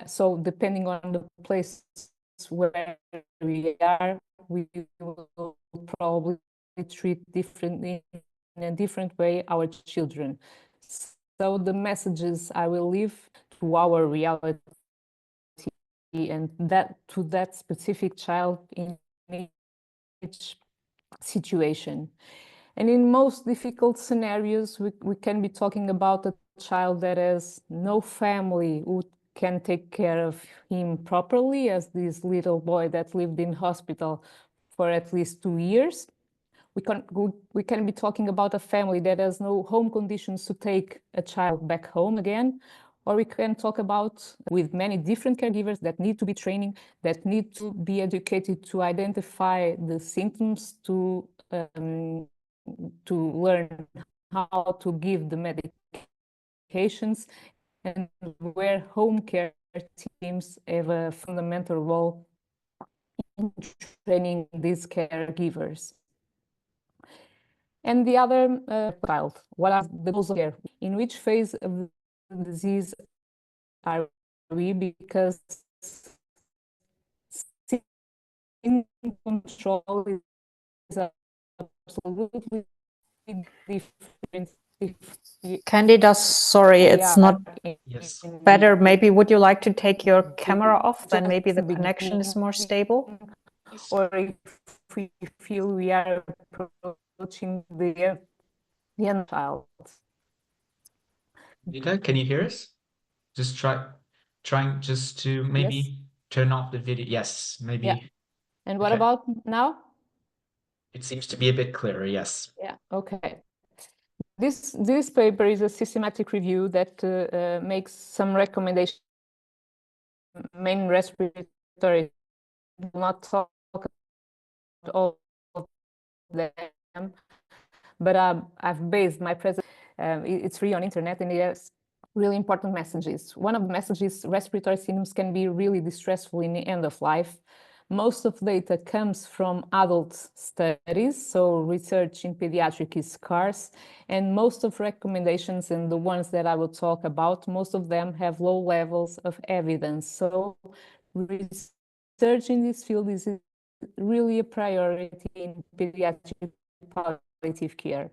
so depending on the place where we are, we will probably treat differently in a different way our children. So the messages I will leave to our reality and that to that specific child in each situation. And in most difficult scenarios, we can be talking about a child that has no family who can take care of him properly, as this little boy that lived in hospital for at least 2 years. We can be talking about a family that has no home conditions to take a child back home again, or we can talk about with many different caregivers that need to be training, that need to be educated to identify the symptoms, to learn how to give the medications, and where home care teams have a fundamental role in training these caregivers. And the other child, what are the goals of care? In which phase of the disease are we? Because symptom control is absolutely different. Candida, sorry, it's not Yes. better. Maybe would you like to take your camera off? Then maybe the connection is more stable. Yes. Or if we feel we are approaching the the young child. Nita, can you hear us? Just trying just to maybe Yes. turn off the video. Yes, maybe. Yeah. And what Okay. about now? It seems to be a bit clearer, yes. Yeah, okay. This paper is a systematic review that makes some recommendations. Main respiratory, will not talk about all of them, but I've based my presentation. It's free on internet, and it has really important messages. One of the messages: respiratory symptoms can be really distressful in the end of life. Most of the data comes from adult studies, so research in pediatric is scarce, and most of recommendations, and the ones that I will talk about, most of them have low levels of evidence. So research in this field is really a priority in pediatric palliative care.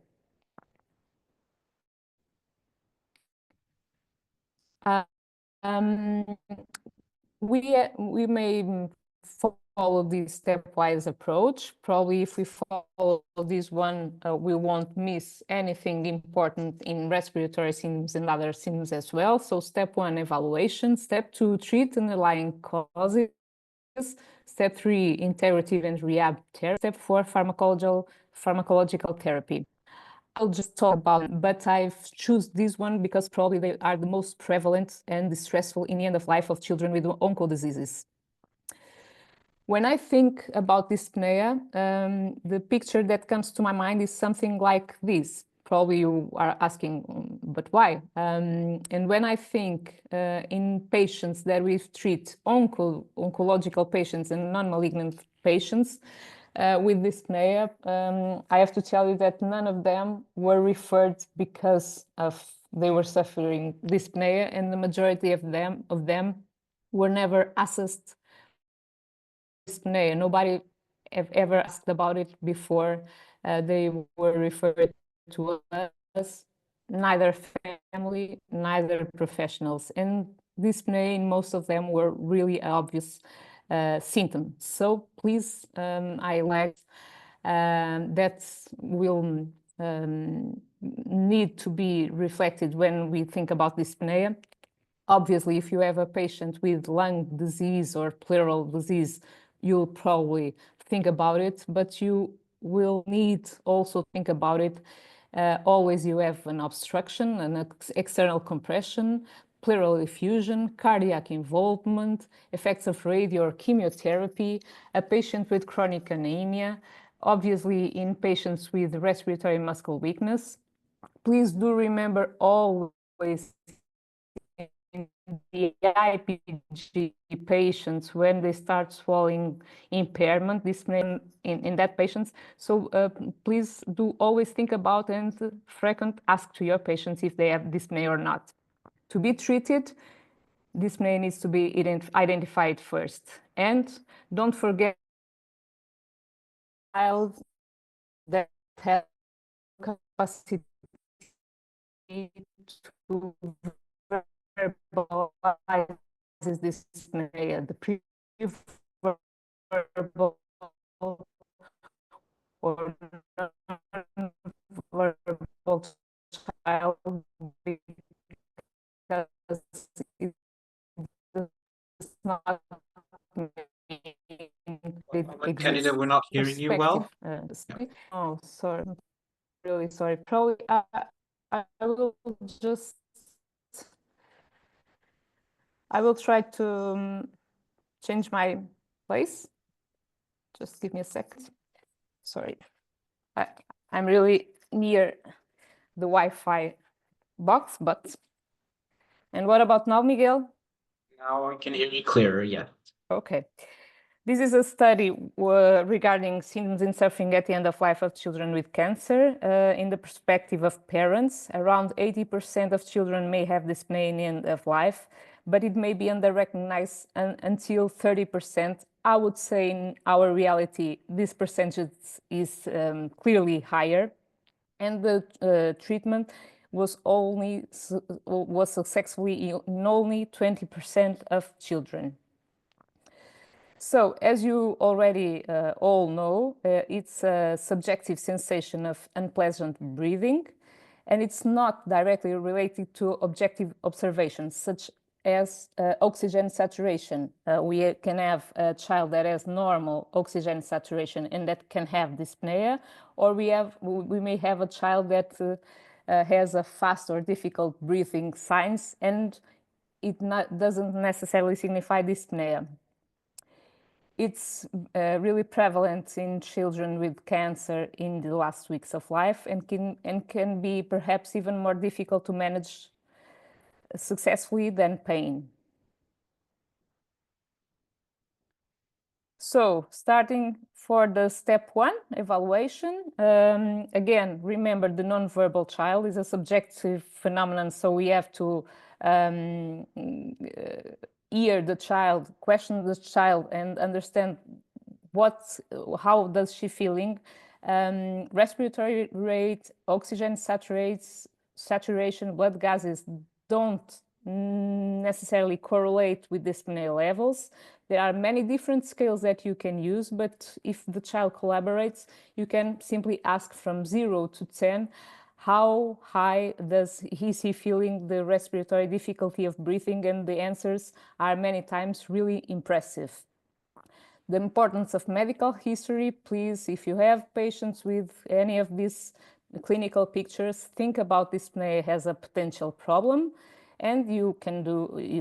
We may follow this stepwise approach. Probably if we follow this one, we won't miss anything important in respiratory symptoms and other symptoms as well. So step 1, evaluation. Step 2, treat underlying causes. Step 3, integrative and rehab therapy. Step 4, pharmacological therapy. I'll just talk about it, but I've chosen this one because probably they are the most prevalent and distressful in the end of life of children with onco-diseases. When I think about dyspnea, the picture that comes to my mind is something like this. Probably you are asking, but why? And when I think in patients that we treat oncological patients and non-malignant patients, with dyspnea, I have to tell you that none of them were referred because they were suffering dyspnea, and the majority of them were never assessed dyspnea. Nobody have ever asked about it before they were referred to us, neither family, neither professionals. And dyspnea in most of them were really obvious symptoms. So please, I like that will need to be reflected when we think about dyspnea. Obviously, if you have a patient with lung disease or pleural disease, you'll probably think about it, but you will need also think about it. Always you have an obstruction, an external compression, pleural effusion, cardiac involvement, effects of radio or chemotherapy, a patient with chronic anemia, obviously in patients with respiratory muscle weakness. Please do remember always in the IPG patients, when they start swallowing impairment, dyspnea in that patients. So please do always think about and frequent ask to your patients if they have dyspnea or not. To be treated, dyspnea needs to be identified first. And don't forget child that have capacity to verbalize this dyspnea, the pre-verbal or non-verbal child, because it does not Candida, we're not hearing you well. Oh, sorry. Really sorry. Probably I will just try to change my place. Just give me a second. Sorry. I'm really near the Wi-Fi box, but... And what about now, Miguel? Now I can hear you clearer, yeah. Okay. This is a study regarding symptoms in suffering at the end of life of children with cancer. In the perspective of parents, around 80% of children may have dyspnea in the end of life, but it may be under-recognized until 30%. I would say in our reality, this percentage is clearly higher, and the treatment was successfully in only 20% of children. So, as you already all know, it's a subjective sensation of unpleasant breathing. and it's not directly related to objective observations, such as oxygen saturation. We can have a child that has normal oxygen saturation and that can have dyspnea, or we may have a child that has a fast or difficult breathing signs, and it doesn't necessarily signify dyspnea. It's really prevalent in children with cancer in the last weeks of life, and can be perhaps even more difficult to manage successfully than pain. So, starting for the step 1 evaluation, again, remember the nonverbal child is a subjective phenomenon, so we have to hear the child, question the child, and understand how does she feeling. Respiratory rate, oxygen saturation, blood gases don't necessarily correlate with dyspnea levels. There are many different scales that you can use, but if the child collaborates, you can simply ask from 0 to 10, how high is he feeling the respiratory difficulty of breathing, and the answers are many times really impressive. The importance of medical history, please, if you have patients with any of these clinical pictures, think about dyspnea as a potential problem, and you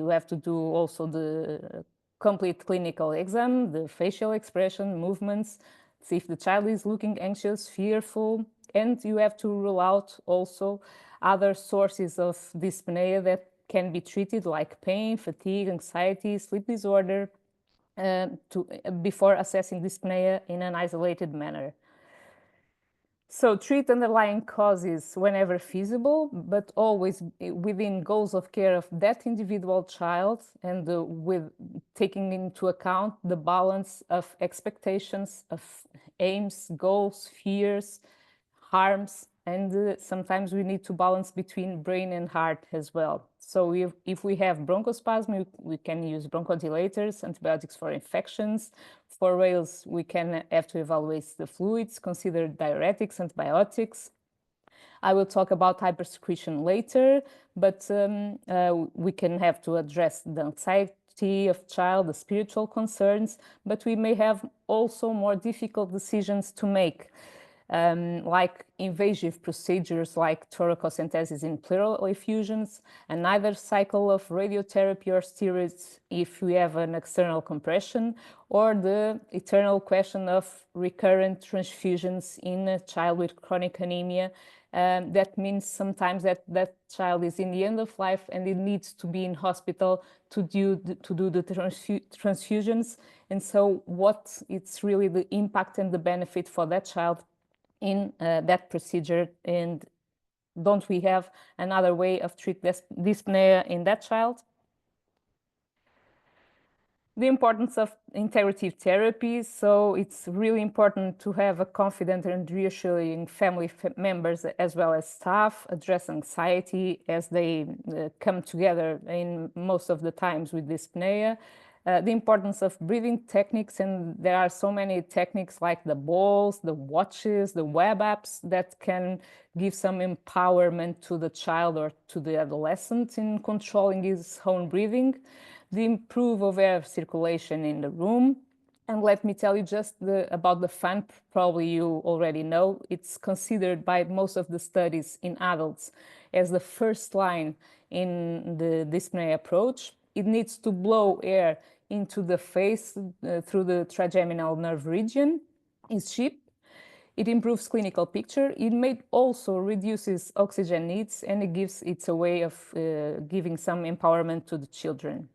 have to do also the complete clinical exam, the facial expression, movements, see if the child is looking anxious, fearful, and you have to rule out also other sources of dyspnea that can be treated, like pain, fatigue, anxiety, sleep disorder, before assessing dyspnea in an isolated manner. So treat underlying causes whenever feasible, but always within goals of care of that individual child, and with taking into account the balance of expectations, of aims, goals, fears, harms, and sometimes we need to balance between brain and heart as well. So if we have bronchospasm, we can use bronchodilators, antibiotics for infections. For whales, we can have to evaluate the fluids, consider diuretics, antibiotics. I will talk about hypersecretion later, but we can have to address the anxiety of child, the spiritual concerns, but we may have also more difficult decisions to make. Like invasive procedures like thoracocentesis in pleural effusions, and either cycle of radiotherapy or steroids if we have an external compression, or the eternal question of recurrent transfusions in a child with chronic anemia. That means sometimes that child is in the end of life and it needs to be in hospital to do the transfusions. And so it's really the impact and the benefit for that child in that procedure, and don't we have another way of treating dyspnea in that child? The importance of integrative therapies. So it's really important to have a confident and reassuring family members as well as staff address anxiety as they come together in most of the times with dyspnea. The importance of breathing techniques, and there are so many techniques like the balls, the watches, the web apps that can give some empowerment to the child or to the adolescent in controlling his own breathing. The improve of air circulation in the room. And let me tell you just about the fan, probably you already know. It's considered by most of the studies in adults as the first line in the dyspnea approach. It needs to blow air into the face through the trigeminal nerve region. It's cheap. It improves clinical picture. It may also reduces oxygen needs, and it's a way of giving some empowerment to the children.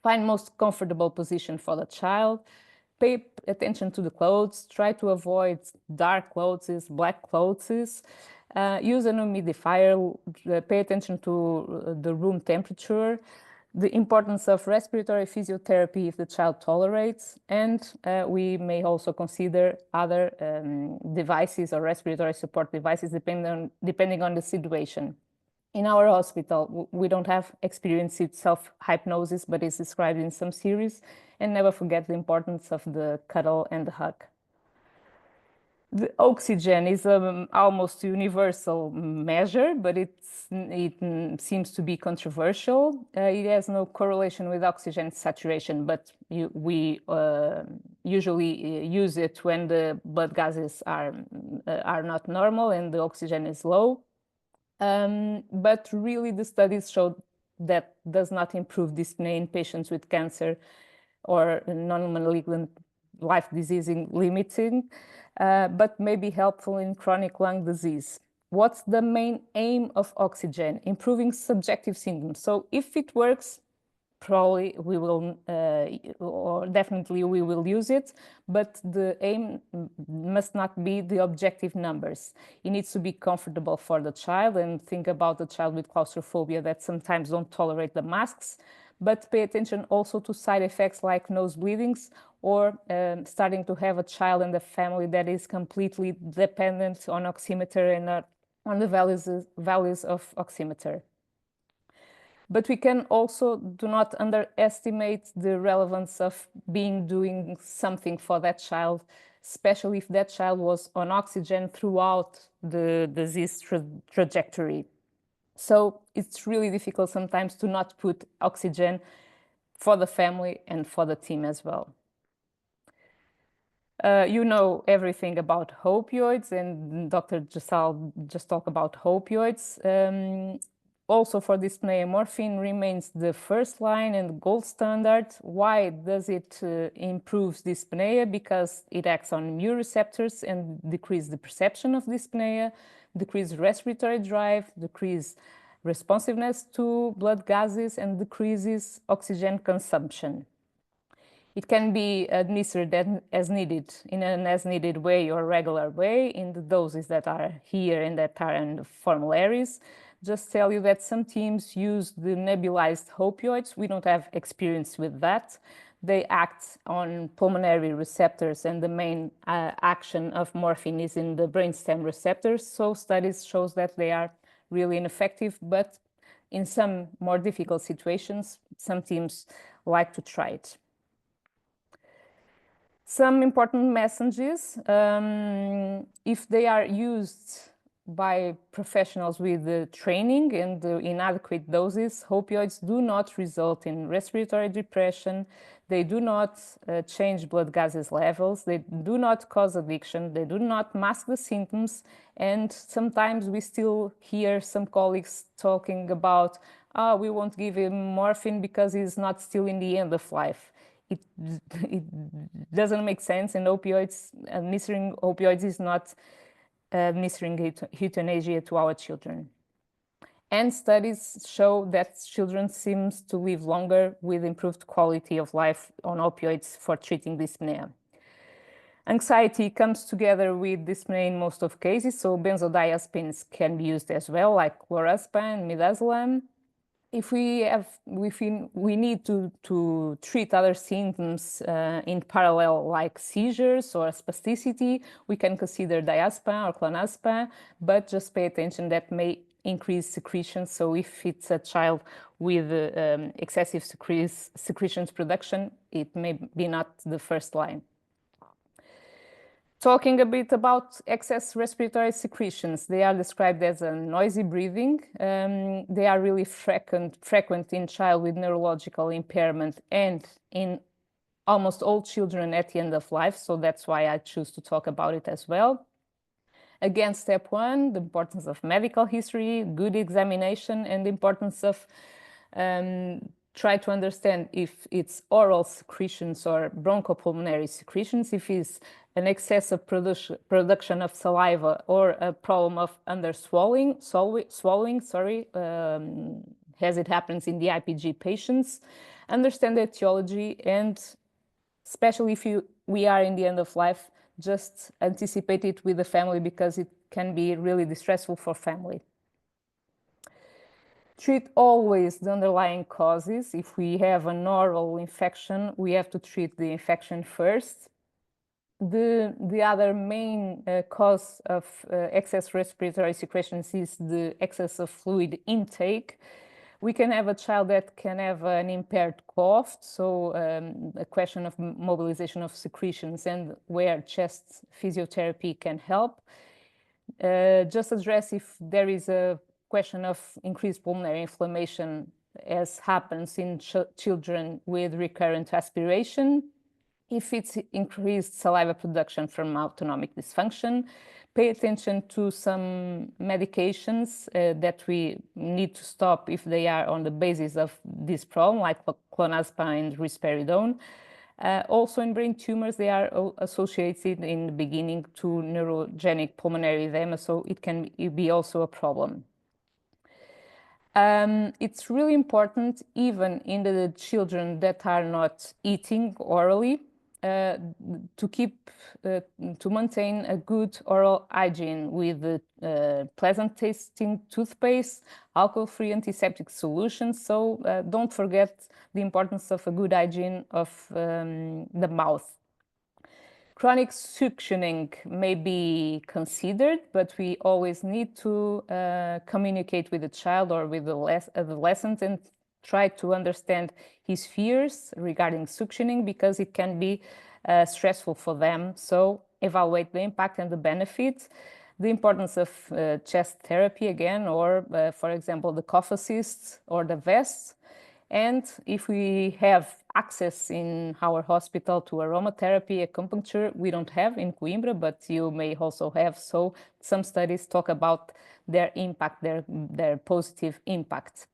Find most comfortable position for the child. Pay attention to the clothes. Try to avoid dark clothes, black clothes. Use an humidifier. Pay attention to the room temperature. The importance of respiratory physiotherapy if the child tolerates, and we may also consider other devices or respiratory support devices depending on the situation. In our hospital, we don't have experience with self-hypnosis, but it's described in some series, and never forget the importance of the cuddle and the hug. The oxygen is almost universal measure, but it seems to be controversial. It has no correlation with oxygen saturation, but we usually use it when the blood gases are not normal and the oxygen is low. But really the studies showed that does not improve dyspnea in patients with cancer or non-malignant life disease limiting, but may be helpful in chronic lung disease. What's the main aim of oxygen? Improving subjective symptoms. So if it works, probably we will, or definitely we will use it, but the aim must not be the objective numbers. It needs to be comfortable for the child, and think about the child with claustrophobia that sometimes don't tolerate the masks, but pay attention also to side effects like nose bleedings or starting to have a child and a family that is completely dependent on oximeter and on the values of oximeter. But we can also do not underestimate the relevance of doing something for that child, especially if that child was on oxygen throughout the disease trajectory. So it's really difficult sometimes to not put oxygen for the family and for the team as well. You know everything about opioids, and Dr. Jassal just talked about opioids. Also for dyspnea, morphine remains the first line and gold standard. Why does it improve dyspnea? Because it acts on mu receptors and decrease the perception of dyspnea, decrease respiratory drive, decrease responsiveness to blood gases, and decreases oxygen consumption. It can be administered as needed, in an as needed way or regular way, in the doses that are here and that are in the formularies. Just tell you that some teams use the nebulized opioids. We don't have experience with that. They act on pulmonary receptors, and the main action of morphine is in the brainstem receptors. So studies shows that they are really ineffective, but in some more difficult situations, some teams like to try it. Some important messages, if they are used by professionals with training and inadequate doses, opioids do not result in respiratory depression, they do not change blood gases levels, they do not cause addiction, they do not mask the symptoms, and sometimes we still hear some colleagues talking about, we won't give him morphine because he's not still in the end of life. It doesn't make sense, and administering opioids is not administering euthanasia to our children. And studies show that children seem to live longer with improved quality of life on opioids for treating dyspnea. Anxiety comes together with dyspnea in most of cases, so benzodiazepines can be used as well, like clorazepam, midazolam. If we need to treat other symptoms in parallel, like seizures or spasticity, we can consider diazepam or clonazepam, but just pay attention that may increase secretions. So if it's a child with excessive secretions production, it may be not the first line. Talking a bit about excess respiratory secretions, they are described as a noisy breathing. They are really frequent in child with neurological impairment and in almost all children at the end of life. So that's why I choose to talk about it as well. Again, step one, the importance of medical history, good examination, and the importance of try to understand if it's oral secretions or bronchopulmonary secretions, if it's an excessive production of saliva or a problem of swallowing, as it happens in the IPG patients. Understand the etiology, and especially if we are in the end of life, just anticipate it with the family, because it can be really distressful for family. Treat always the underlying causes. If we have an oral infection, we have to treat the infection first. The other main cause of excess respiratory secretions is the excess of fluid intake. We can have a child that can have an impaired cough, so a question of mobilization of secretions and where chest physiotherapy can help. Just address if there is a question of increased pulmonary inflammation, as happens in children with recurrent aspiration. If it's increased saliva production from autonomic dysfunction, pay attention to some medications that we need to stop if they are on the basis of this problem, like clonazepam and risperidone. Also in brain tumors, they are associated in the beginning to neurogenic pulmonary edema, so it can be also a problem. It's really important, even in the children that are not eating orally, to maintain a good oral hygiene with pleasant tasting toothpaste, alcohol-free antiseptic solutions. So don't forget the importance of a good hygiene of the mouth. Chronic suctioning may be considered, but we always need to communicate with the child or with the adolescent and try to understand his fears regarding suctioning, because it can be stressful for them. So evaluate the impact and the benefits, the importance of chest therapy again, or for example, the cough assists or the vests. And if we have access in our hospital to aromatherapy, acupuncture, we don't have in Coimbra, but you may also have. So some studies talk about their impact, their positive impact.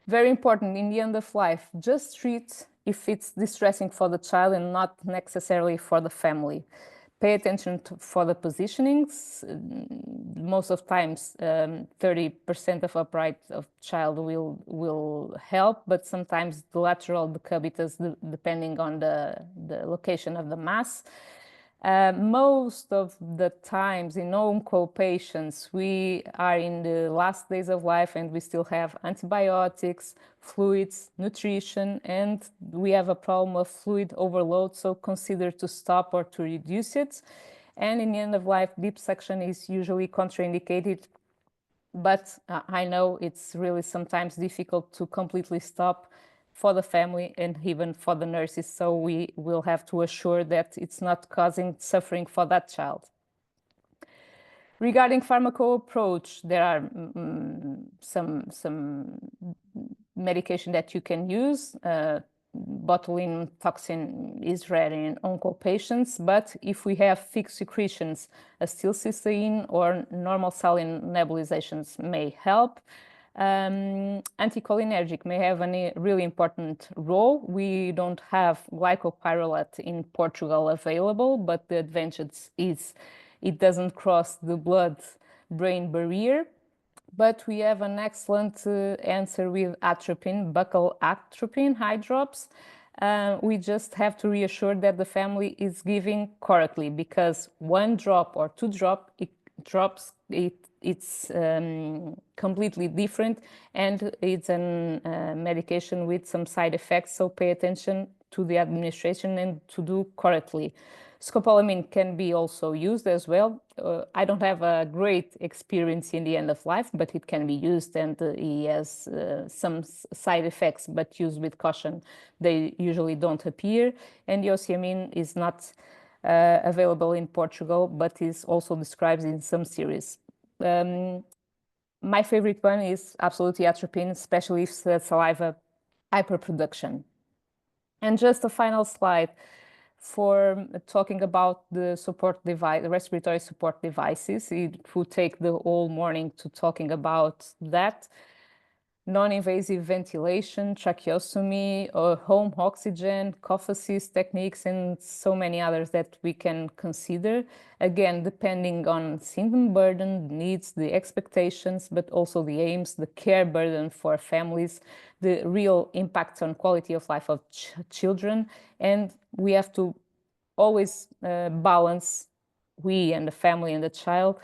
Very important in the end of life, just treat if it's distressing for the child and not necessarily for the family. Pay attention for the positionings. Most of times, 30% of upright of child will help, but sometimes the lateral decubitus, depending on the location of the mass. Most of the times in onco patients, we are in the last days of life and we still have antibiotics, fluids, nutrition, and we have a problem of fluid overload, so consider to stop or to reduce it. And in the end of life, deep suction is usually contraindicated, but I know it's really sometimes difficult to completely stop for the family and even for the nurses, so we will have to assure that it's not causing suffering for that child. Regarding pharmaco approach, there are some medication that you can use. Botulinum toxin is rare in onco patients, but if we have fixed secretions, acetylcysteine or normal saline nebulizations may help. Anticholinergic may have a really important role. We don't have glycopyrrolate in Portugal available, but the advantage is it doesn't cross the blood-brain barrier. But we have an excellent answer with atropine, buccal atropine eye drops. We just have to reassure that the family is giving correctly, because 1 drop or 2 drops, it's completely different, and it's a medication with some side effects, so pay attention to the administration and to do correctly. Scopolamine can be also used as well. I don't have a great experience in the end of life, but it can be used, and he has some side effects, but used with caution, they usually don't appear. And iosamine is not available in Portugal, but is also described in some series. My favorite one is absolutely atropine, especially if it's saliva hyperproduction. And just a final slide for talking about the support device, the respiratory support devices. It would take the whole morning to talking about that. Non-invasive ventilation, tracheostomy, home oxygen, cough assist techniques, and so many others that we can consider. Again, depending on symptom burden, needs, the expectations, but also the aims, the care burden for families, the real impact on quality of life of children. And we have to always balance, we and the family and the child,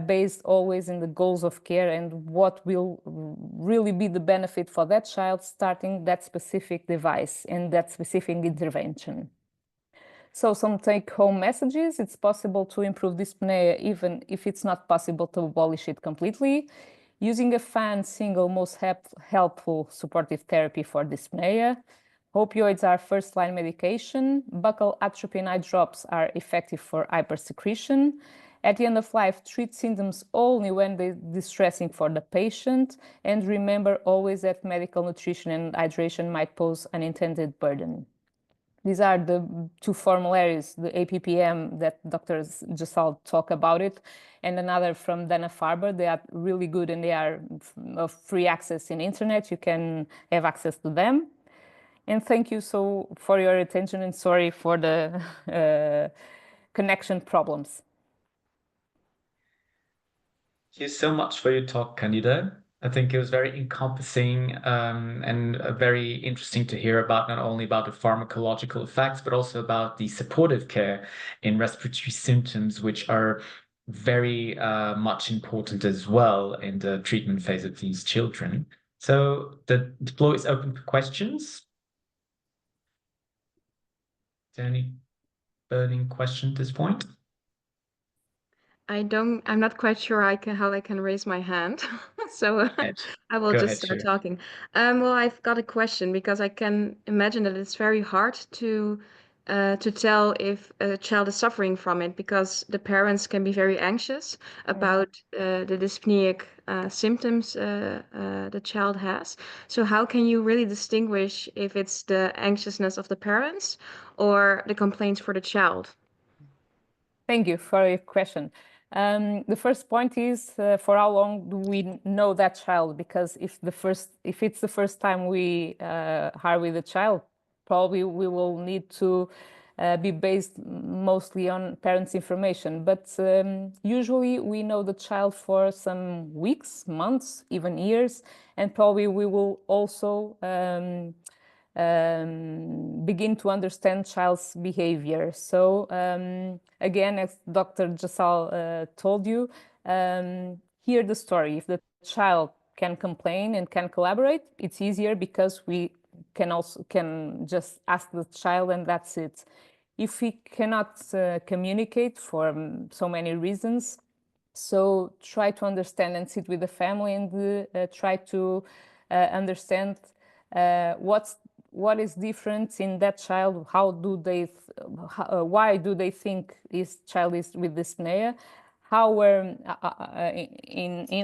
based always in the goals of care and what will really be the benefit for that child starting that specific device and that specific intervention. So some take-home messages: it's possible to improve dyspnea even if it's not possible to abolish it completely. Using a fan single most helpful supportive therapy for dyspnea. Opioids are first-line medication. Buccal atropine eye drops are effective for hypersecretion. At the end of life, treat symptoms only when they're distressing for the patient. And remember always that medical nutrition and hydration might pose unintended burden. These are the two formularies, the APPM that Dr. Jassal talked about it, and another from Dana-Farber. They are really good and they are of free access in internet. You can have access to them. And thank you so for your attention and sorry for the connection problems. Thank you so much for your talk, Candida. I think it was very encompassing and very interesting to hear about not only about the pharmacological effects, but also about the supportive care in respiratory symptoms, which are very much important as well in the treatment phase of these children. So the floor is open for questions. Is there any burning question at this point? I'm not quite sure how I can raise my hand. So I will Go just ahead, start Shira. talking. Well, I've got a question because I can imagine that it's very hard to tell if a child is suffering from it because the parents can be very anxious about the dyspneic symptoms the child has. So how can you really distinguish if it's the anxiousness of the parents or the complaints for the child? Thank you for your question. The first point is for how long do we know that child? Because if it's the first time we are with a child, probably we will need to be based mostly on parents' information. But usually we know the child for some weeks, months, even years, and probably we will also begin to understand child's behavior. So again, as Dr. Jassal told you, hear the story. If the child can complain and can collaborate, it's easier because we can just ask the child and that's it. If we cannot communicate for so many reasons, so try to understand and sit with the family and try to understand what is different in that child. How do they, why do they think this child is with dyspnea? How in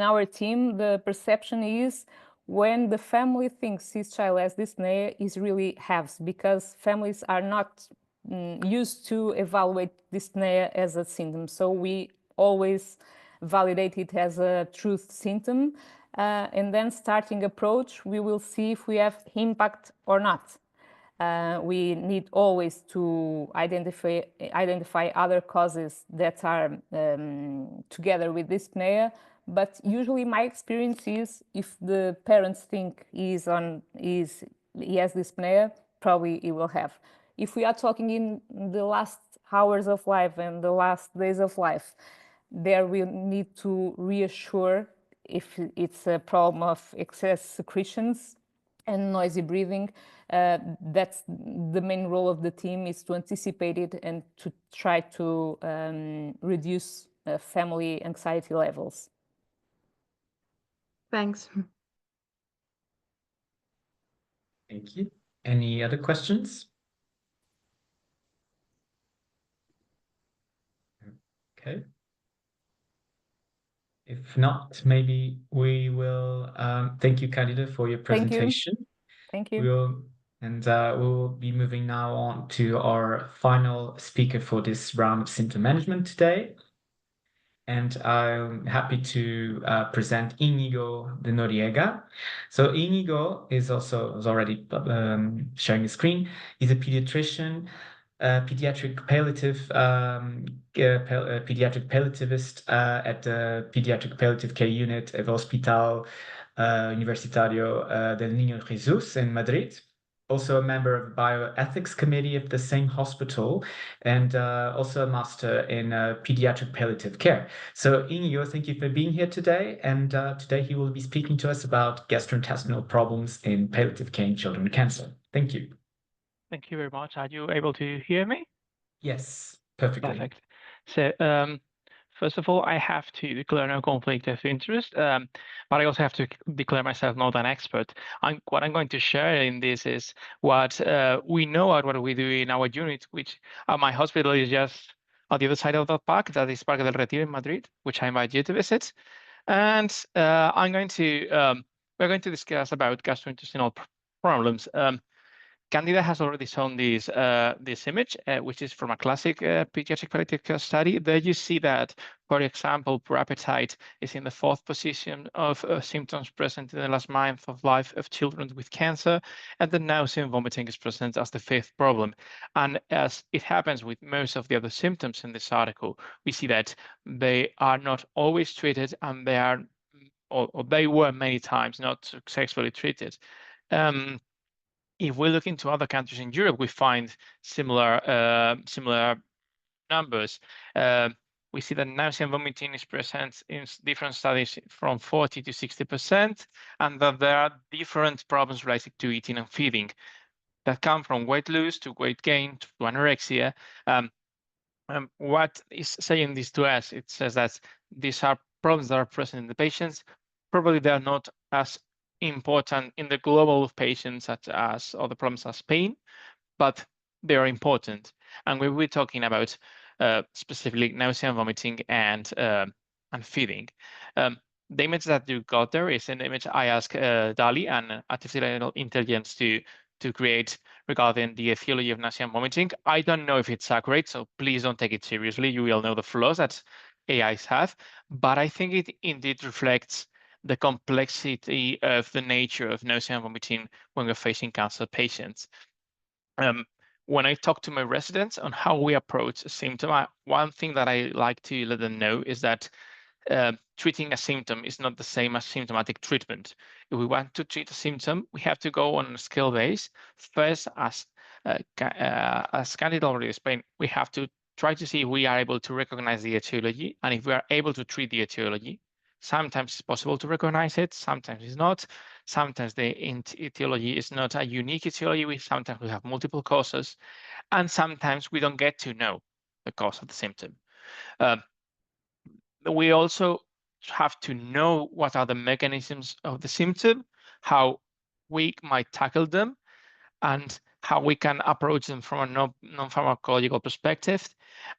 our team, the perception is when the family thinks this child has dyspnea is really halves because families are not used to evaluate dyspnea as a symptom. So we always validate it as a truth symptom. And then starting approach, we will see if we have impact or not. We need always to identify other causes that are together with dyspnea. But usually my experience is if the parents think he has dyspnea, probably he will have. If we are talking in the last hours of life and the last days of life, there we need to reassure if it's a problem of excess secretions and noisy breathing. That's the main role of the team, is to anticipate it and to try to reduce family anxiety levels. Thanks. Thank you. Any other questions? Okay. If not, maybe we will thank you, Candida, for your presentation. Thank you. We will be moving now on to our final speaker for this round of symptom management today. And I'm happy to present Inigo de Noriega. So Inigo is already sharing the screen. He's a pediatrician, pediatric palliativist at the Pediatric Palliative Care Unit of Hospital Universitario del Niño Jesús in Madrid. Also a member of the bioethics committee of the same hospital, and also a master in pediatric palliative care. So Inigo, thank you for being here today. And today he will be speaking to us about gastrointestinal problems in palliative care in children with cancer. Thank you. Thank you very much. Are you able to hear me? Yes, perfectly. Perfect. So first of all, I have to declare no conflict of interest, but I also have to declare myself not an expert. What I'm going to share in this is what we know and what we do in our unit, which my hospital is just on the other side of that park, that is Parque del Retiro in Madrid, which I invite you to visit. And we're going to discuss about gastrointestinal problems. Candida has already shown this image, which is from a classic pediatric palliative care study. There you see that, for example, poor appetite is in the 4th position of symptoms present in the last month of life of children with cancer, and the nausea and vomiting is present as the 5th problem. And as it happens with most of the other symptoms in this article, we see that they are not always treated, and they are, or they were many times not successfully treated. If we look into other countries in Europe, we find similar numbers. We see that nausea and vomiting is present in different studies from 40 to 60%, and that there are different problems related to eating and feeding that come from weight loss to weight gain to anorexia. What is saying this to us? It says that these are problems that are present in the patients. Probably they are not as important in the global of patients such as other problems as pain, but they are important. And we're talking about specifically nausea and vomiting and feeding. The image that you got there is an image I asked DALI and artificial intelligence to create regarding the etiology of nausea and vomiting. I don't know if it's accurate, so please don't take it seriously. You will know the flaws that AIs have, but I think it indeed reflects the complexity of the nature of nausea and vomiting when we're facing cancer patients. When I talk to my residents on how we approach a symptom, one thing that I like to let them know is that treating a symptom is not the same as symptomatic treatment. If we want to treat a symptom, we have to go on a scale base. First, as Candida already explained, we have to try to see if we are able to recognize the etiology, and if we are able to treat the etiology. Sometimes it's possible to recognize it, sometimes it's not. Sometimes the etiology is not a unique etiology. Sometimes we have multiple causes, and sometimes we don't get to know the cause of the symptom. We also have to know what are the mechanisms of the symptom, how we might tackle them, and how we can approach them from a non-pharmacological perspective.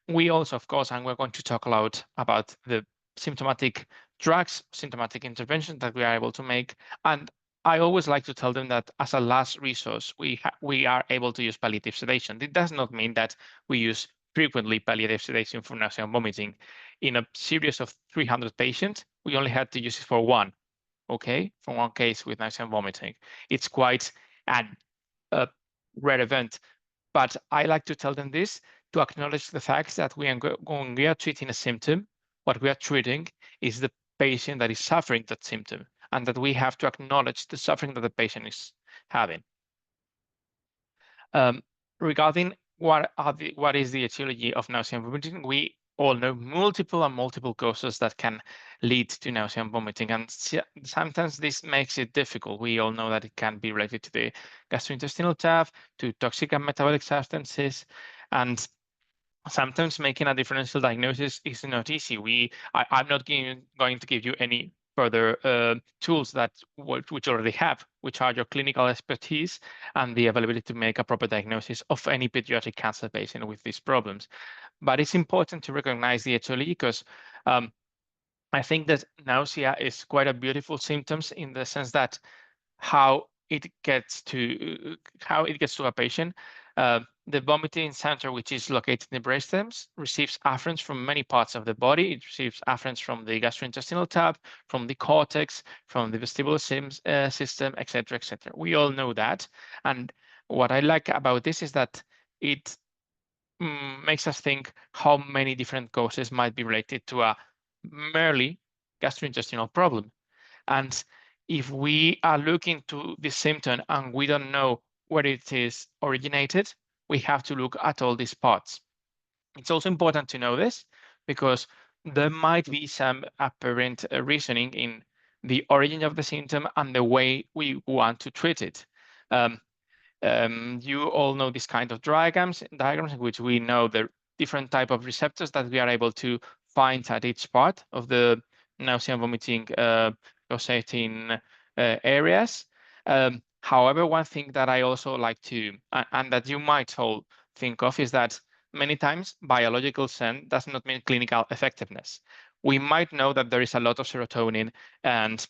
We also, of course, and we're going to talk a lot about the symptomatic drugs, symptomatic interventions that we are able to make. And I always like to tell them that as a last resource, we are able to use palliative sedation. It does not mean that we use frequently palliative sedation for nausea and vomiting. In a series of 300 patients, we only had to use it for one, okay, for one case with nausea and vomiting. It's quite a rare event, but I like to tell them this to acknowledge the fact that when we are treating a symptom, what we are treating is the patient that is suffering that symptom, and that we have to acknowledge the suffering that the patient is having. Regarding what is the etiology of nausea and vomiting, we all know multiple causes that can lead to nausea and vomiting, and sometimes this makes it difficult. We all know that it can be related to the gastrointestinal tract, to toxic and metabolic substances, and sometimes making a differential diagnosis is not easy. I'm not going to give you any further tools that which already have, which are your clinical expertise and the availability to make a proper diagnosis of any pediatric cancer patient with these problems. But it's important to recognize the etiology because I think that nausea is quite a beautiful symptom in the sense that how it gets to a patient. The vomiting center, which is located in the brainstem, receives afferents from many parts of the body. It receives afferents from the gastrointestinal tract, from the cortex, from the vestibular system, etc., etc. We all know that. And what I like about this is that it makes us think how many different causes might be related to a merely gastrointestinal problem. And if we are looking to this symptom and we don't know where it is originated, we have to look at all these parts. It's also important to know this because there might be some apparent reasoning in the origin of the symptom and the way we want to treat it. You all know this kind of diagrams in which we know the different type of receptors that we are able to find at each part of the nausea and vomiting causating areas. However, one thing that I also like to, and that you might all think of, is that many times biological sense does not mean clinical effectiveness. We might know that there is a lot of serotonin and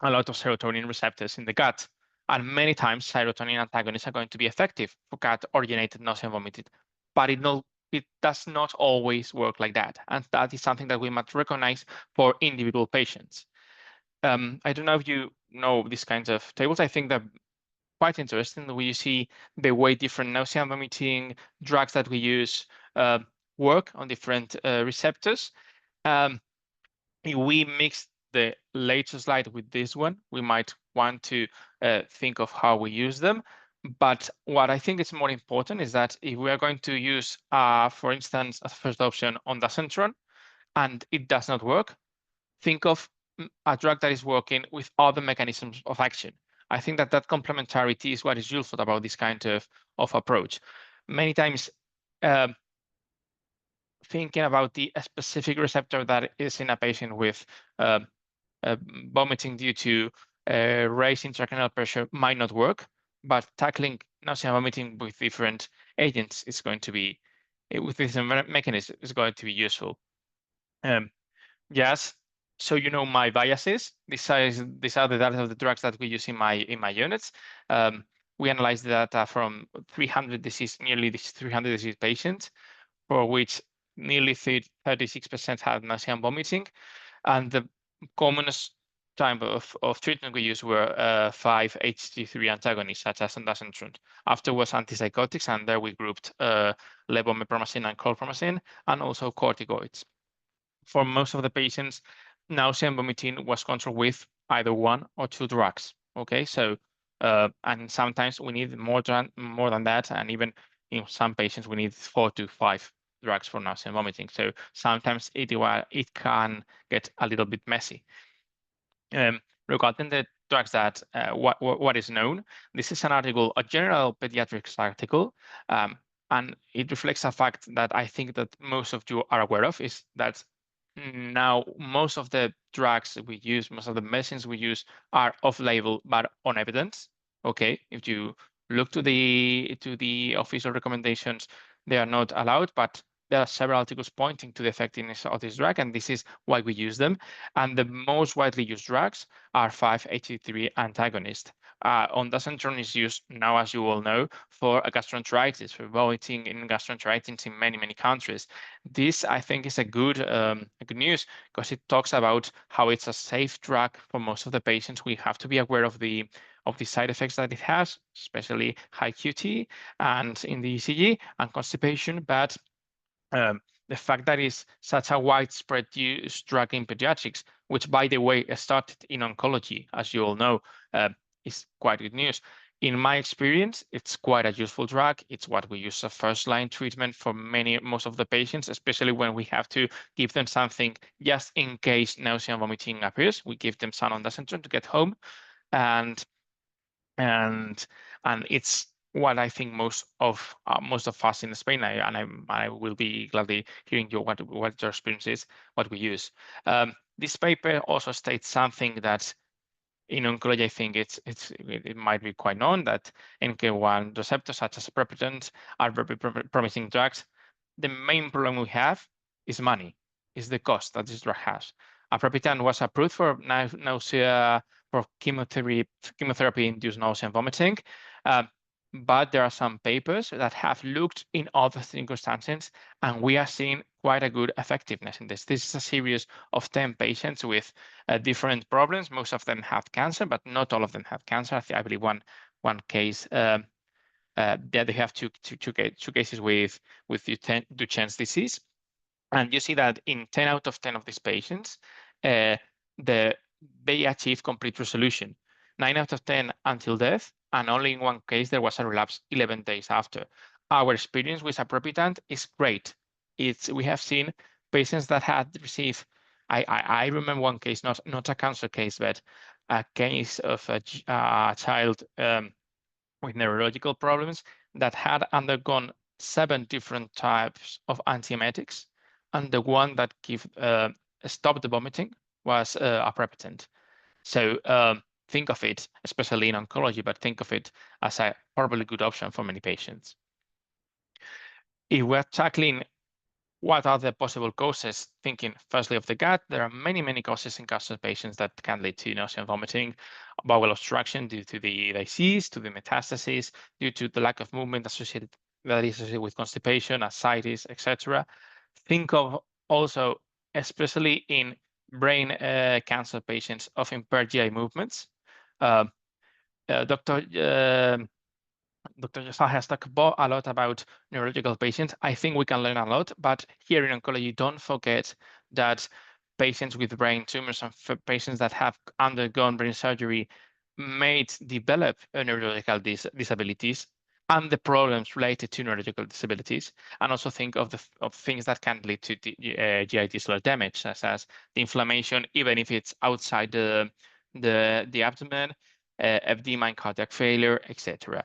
a lot of serotonin receptors in the gut, and many times serotonin antagonists are going to be effective for gut-originated nausea and vomiting, but it does not always work like that, and that is something that we must recognize for individual patients. I don't know if you know these kinds of tables. I think they're quite interesting. Where you see the way different nausea and vomiting drugs that we use work on different receptors. If we mix the later slide with this one, we might want to think of how we use them. But what I think is more important is that if we are going to use, for instance, as first option ondansetron, and it does not work, think of a drug that is working with other mechanisms of action. I think that complementarity is what is useful about this kind of approach. Many times, thinking about the specific receptor that is in a patient with vomiting due to raised intracranial pressure might not work, but tackling nausea and vomiting with different agents is going to be, with different mechanisms, is going to be useful. Yes, so you know my biases. These are the data of the drugs that we use in my units. We analyzed the data from nearly 300 disease patients, for which nearly 36% had nausea and vomiting, and the commonest type of treatment we used were 5-HT3 antagonists, such as ondansetron. Afterwards, antipsychotics, and there we grouped levomepromazine and chlorpromazine, and also corticoids. For most of the patients, nausea and vomiting was controlled with either 1 or 2 drugs. Okay, so and sometimes we need more than that, and even in some patients we need 4 to 5 drugs for nausea and vomiting. So sometimes it can get a little bit messy. Regarding the drugs that what is known, this is an article, a general pediatrics article, and it reflects a fact that I think that most of you are aware of, is that now most of the drugs we use, most of the medicines we use are off-label but on evidence. Okay, if you look to the official recommendations, they are not allowed, but there are several articles pointing to the effectiveness of this drug, and this is why we use them. And the most widely used drugs are 5-HT3 antagonists. Ondansetron is used now, as you all know, for gastroenteritis, for vomiting in gastroenteritis in many, many countries. This, I think, is a good news, because it talks about how it's a safe drug for most of the patients. We have to be aware of the side effects that it has, especially high QT and in the ECG and constipation, but the fact that it's such a widespread use drug in pediatrics, which, by the way, started in oncology, as you all know, is quite good news. In my experience, it's quite a useful drug. It's what we use as first-line treatment for most of the patients, especially when we have to give them something just in case nausea and vomiting appears. We give them some ondansetron to get home, and it's what I think most of us in Spain, I will be gladly hearing you what your experience is, what we use. This paper also states something that in oncology, I think it might be quite known, that NK1 receptors such as aprepitant are very promising drugs. The main problem we have is money, is the cost that this drug has. Aprepitant was approved for nausea, for chemotherapy-induced nausea and vomiting, but there are some papers that have looked in other circumstances, and we are seeing quite a good effectiveness in this. This is a series of 10 patients with different problems. Most of them have cancer, but not all of them have cancer. I believe one case that they have two cases with Duchenne's disease. And you see that in 10 out of 10 of these patients, they achieve complete resolution. 9 out of 10 until death, and only in one case there was a relapse 11 days after. Our experience with aprepitant is great. We have seen patients that had received, I remember one case, not a cancer case, but a case of a child with neurological problems that had undergone 7 different types of antiemetics, and the one that stopped the vomiting was aprepitant. So think of it, especially in oncology, but think of it as a probably good option for many patients. If we're tackling what are the possible causes, thinking firstly of the gut, there are many, many causes in cancer patients that can lead to nausea and vomiting, bowel obstruction due to the disease, to the metastases, due to the lack of movement associated with constipation, ascites, etc. Think of also, especially in brain cancer patients, of impaired GI movements. Dr. Jassal has talked a lot about neurological patients. I think we can learn a lot, but here in oncology, don't forget that patients with brain tumors and patients that have undergone brain surgery may develop neurological disabilities and the problems related to neurological disabilities, and also think of things that can lead to GI tissular damage, such as the inflammation, even if it's outside the abdomen, edema and cardiac failure, etc.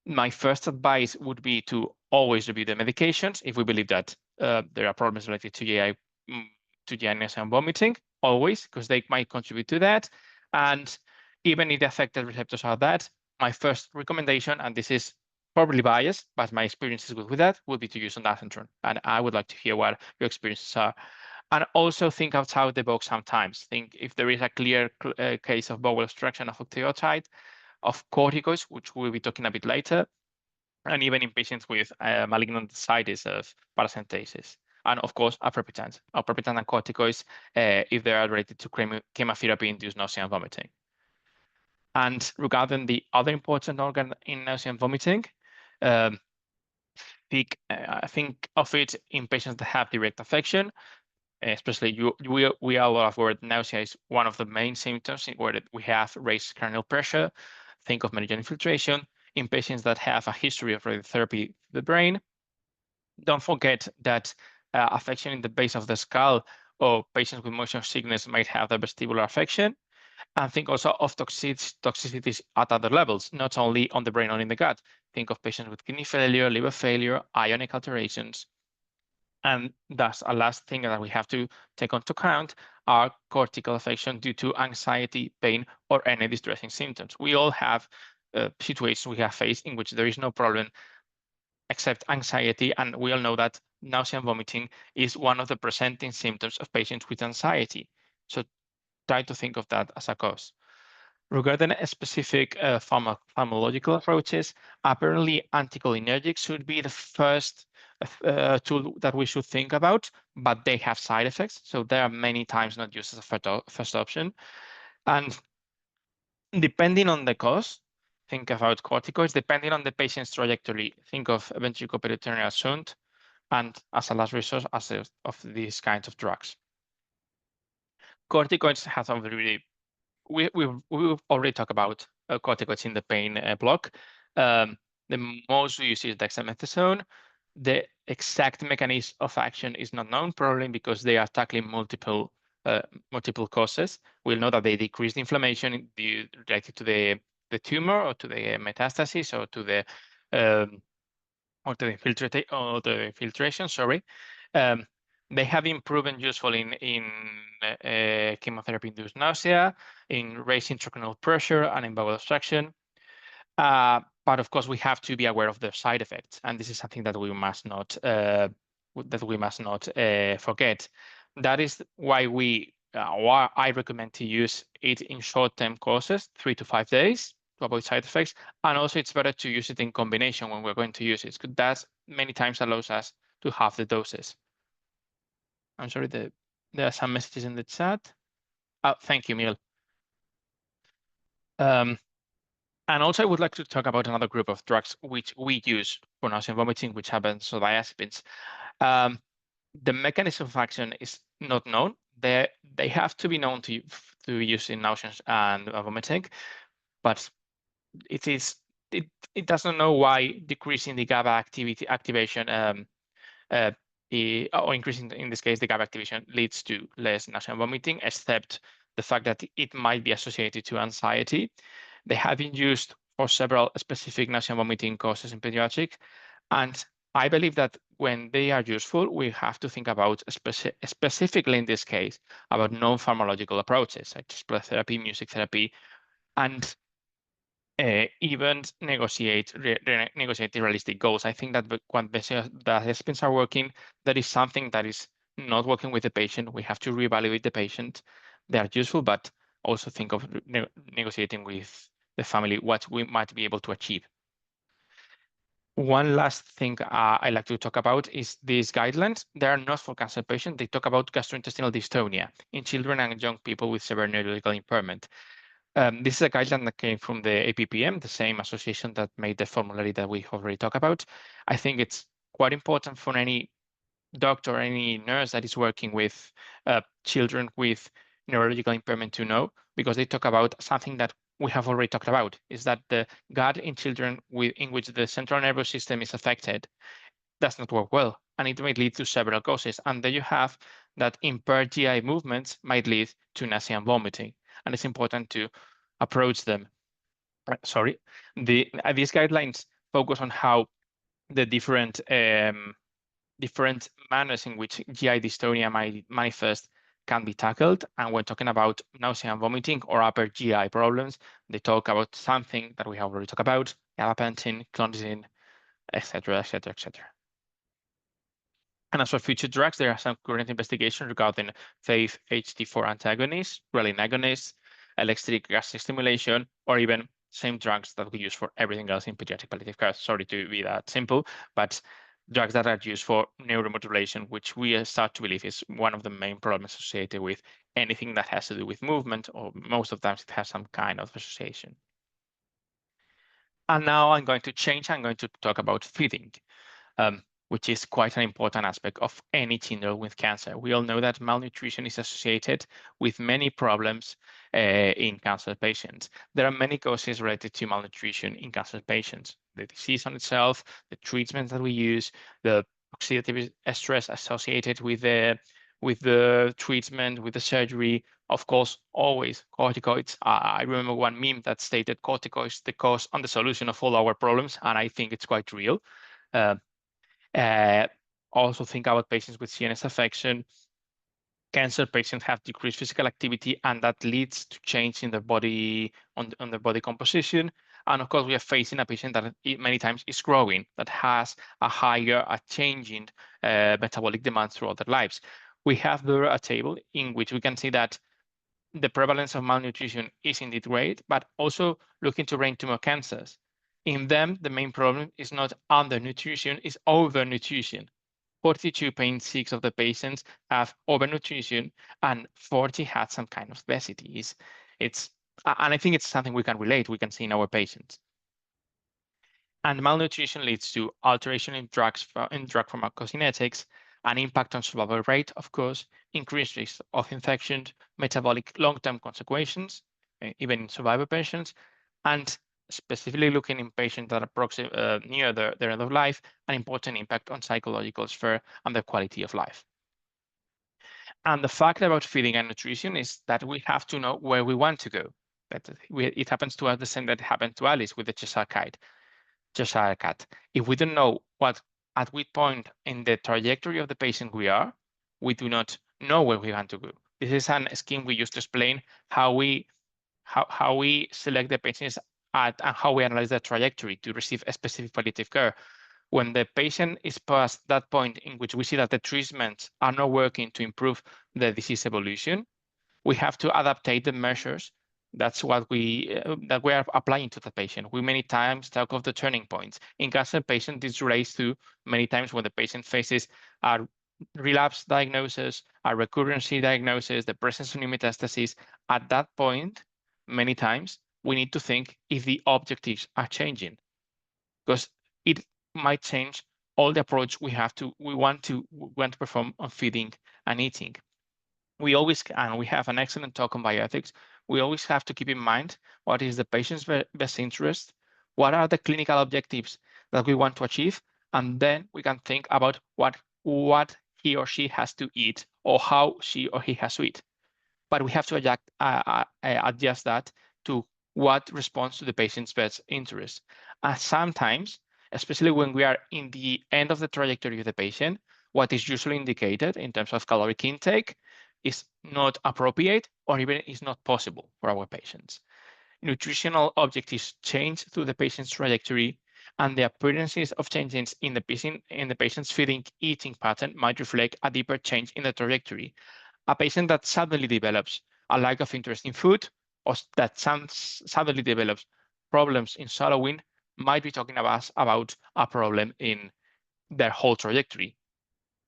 My first advice would be to always review the medications if we believe that there are problems related to GI nausea and vomiting, always, because they might contribute to that. And even if the affected receptors are that, my first recommendation, and this is probably biased, but my experience is good with that, would be to use ondansetron. And I would like to hear what your experiences are. And also think outside the box sometimes. Think if there is a clear case of bowel obstruction of octreotide, of corticoids, which we'll be talking a bit later, and even in patients with malignant ascites of paracentesis. And of course, aprepitant and corticoids if they are related to chemotherapy-induced nausea and vomiting. And regarding the other important organ in nausea and vomiting, think of it in patients that have direct affection, especially we are aware of nausea is one of the main symptoms where we have raised cranial pressure. Think of meningeal infiltration in patients that have a history of radiotherapy to the brain. Don't forget that affection in the base of the skull or patients with motion sickness might have the vestibular affection. And think also of toxicities at other levels, not only on the brain or in the gut. Think of patients with kidney failure, liver failure, ionic alterations. And that's a last thing that we have to take into account are cortical affection due to anxiety, pain, or any distressing symptoms. We all have situations we have faced in which there is no problem except anxiety, and we all know that nausea and vomiting is one of the presenting symptoms of patients with anxiety. So try to think of that as a cause. Regarding specific pharmacological approaches, apparently anticholinergics should be the first tool that we should think about, but they have side effects. So they are many times not used as a first option. And depending on the cause, think about corticoids. Depending on the patient's trajectory, think of ventriculoperitoneal shunt, and as a last resort, of these kinds of drugs. Corticoids have already we've already talked about corticoids in the pain block. The most used is dexamethasone. The exact mechanism of action is not known, probably because they are tackling multiple causes. We'll know that they decrease the inflammation related to the tumor or to the metastasis or to the filtration. Sorry. They have been proven useful in chemotherapy-induced nausea, in raising intracranial pressure, and in bowel obstruction. But of course, we have to be aware of their side effects, and this is something that we must not forget. That is why I recommend to use it in short-term courses, 3 to 5 days, to avoid side effects. And also, it's better to use it in combination when we're going to use it, because that many times allows us to halve the doses. I'm sorry, there are some messages in the chat. Oh, thank you, Mil. And also, I would like to talk about another group of drugs which we use for nausea and vomiting, which have benzodiazepines. The mechanism of action is not known. They have to be known to use in nausea and vomiting, but it doesn't know why decreasing the GABA activation or increasing, in this case, the GABA activation leads to less nausea and vomiting, except the fact that it might be associated to anxiety. They have been used for several specific nausea and vomiting causes in pediatric, and I believe that when they are useful, we have to think about specifically in this case about non-pharmacological approaches such as play therapy, music therapy, and even negotiate realistic goals. I think that when benzodiazepines are working, that is something that is not working with the patient. We have to reevaluate the patient. They are useful, but also think of negotiating with the family what we might be able to achieve. One last thing I like to talk about is these guidelines. They are not for cancer patients. They talk about gastrointestinal dystonia in children and young people with severe neurological impairment. This is a guideline that came from the APPM, the same association that made the formulary that we already talked about. I think it's quite important for any doctor, any nurse that is working with children with neurological impairment to know, because they talk about something that we have already talked about, is that the gut in children in which the central nervous system is affected does not work well, and it may lead to several causes. And there you have that impaired GI movements might lead to nausea and vomiting, and it's important to approach them. These guidelines focus on how the different manners in which GI dystonia might manifest can be tackled. And when talking about nausea and vomiting or upper GI problems, they talk about something that we have already talked about, gabapentin, clonidine, etc., etc., etc. And as for future drugs, there are some current investigations regarding FAVE HT4 antagonists, ghrelin agonists, electric gastric stimulation, or even same drugs that we use for everything else in pediatric palliative care. Sorry to be that simple, but drugs that are used for neuromodulation, which we start to believe is one of the main problems associated with anything that has to do with movement, or most of the times it has some kind of association. And now I'm going to change. I'm going to talk about feeding, which is quite an important aspect of any children with cancer. We all know that malnutrition is associated with many problems in cancer patients. There are many causes related to malnutrition in cancer patients. The disease on itself, the treatments that we use, the oxidative stress associated with the treatment, with the surgery, of course, always corticoids. I remember one meme that stated corticoids the cause and the solution of all our problems, and I think it's quite real. Also think about patients with CNS affection. Cancer patients have decreased physical activity, and that leads to change in their body, on their body composition. And of course, we are facing a patient that many times is growing, that has a changing metabolic demand throughout their lives. We have there a table in which we can see that the prevalence of malnutrition is indeed great, but also looking to brain tumor cancers. In them, the main problem is not undernutrition, it's overnutrition. 42.6% of the patients have overnutrition, and 40 had some kind of obesity. And I think it's something we can relate, we can see in our patients. And malnutrition leads to alteration in drug pharmacokinetics, an impact on survival rate, of course, increased risk of infection, metabolic long-term consequences, even in survivor patients, and specifically looking in patients that are near their end of life, an important impact on psychological sphere and their quality of life. And the fact about feeding and nutrition is that we have to know where we want to go. It happens to us the same that happened to Alice with the Cheshire cat. If we don't know at which point in the trajectory of the patient we are, we do not know where we want to go. This is a scheme we use to explain how we select the patients and how we analyze the trajectory to receive a specific palliative care. When the patient is past that point in which we see that the treatments are not working to improve the disease evolution, we have to adaptate the measures. That's what we are applying to the patient. We many times talk of the turning points. In cancer patients, this relates to many times when the patient faces a relapse diagnosis, a recurrency diagnosis, the presence of new metastases. At that point, many times, we need to think if the objectives are changing, because it might change all the approach we want to perform on feeding and eating. We have an excellent talk on bioethics. We always have to keep in mind what is the patient's best interest, what are the clinical objectives that we want to achieve, and then we can think about what he or she has to eat or how she or he has to eat. But we have to adjust that to what responds to the patient's best interest. And sometimes especially when we are in the end of the trajectory of the patient. What is usually indicated in terms of caloric intake is not appropriate or even is not possible for our patients. Nutritional objectives change through the patient's trajectory, and the appearances of changes in the patient's feeding eating pattern might reflect a deeper change in the trajectory. A patient that suddenly develops a lack of interest in food or that suddenly develops problems in swallowing might be talking about a problem in their whole trajectory,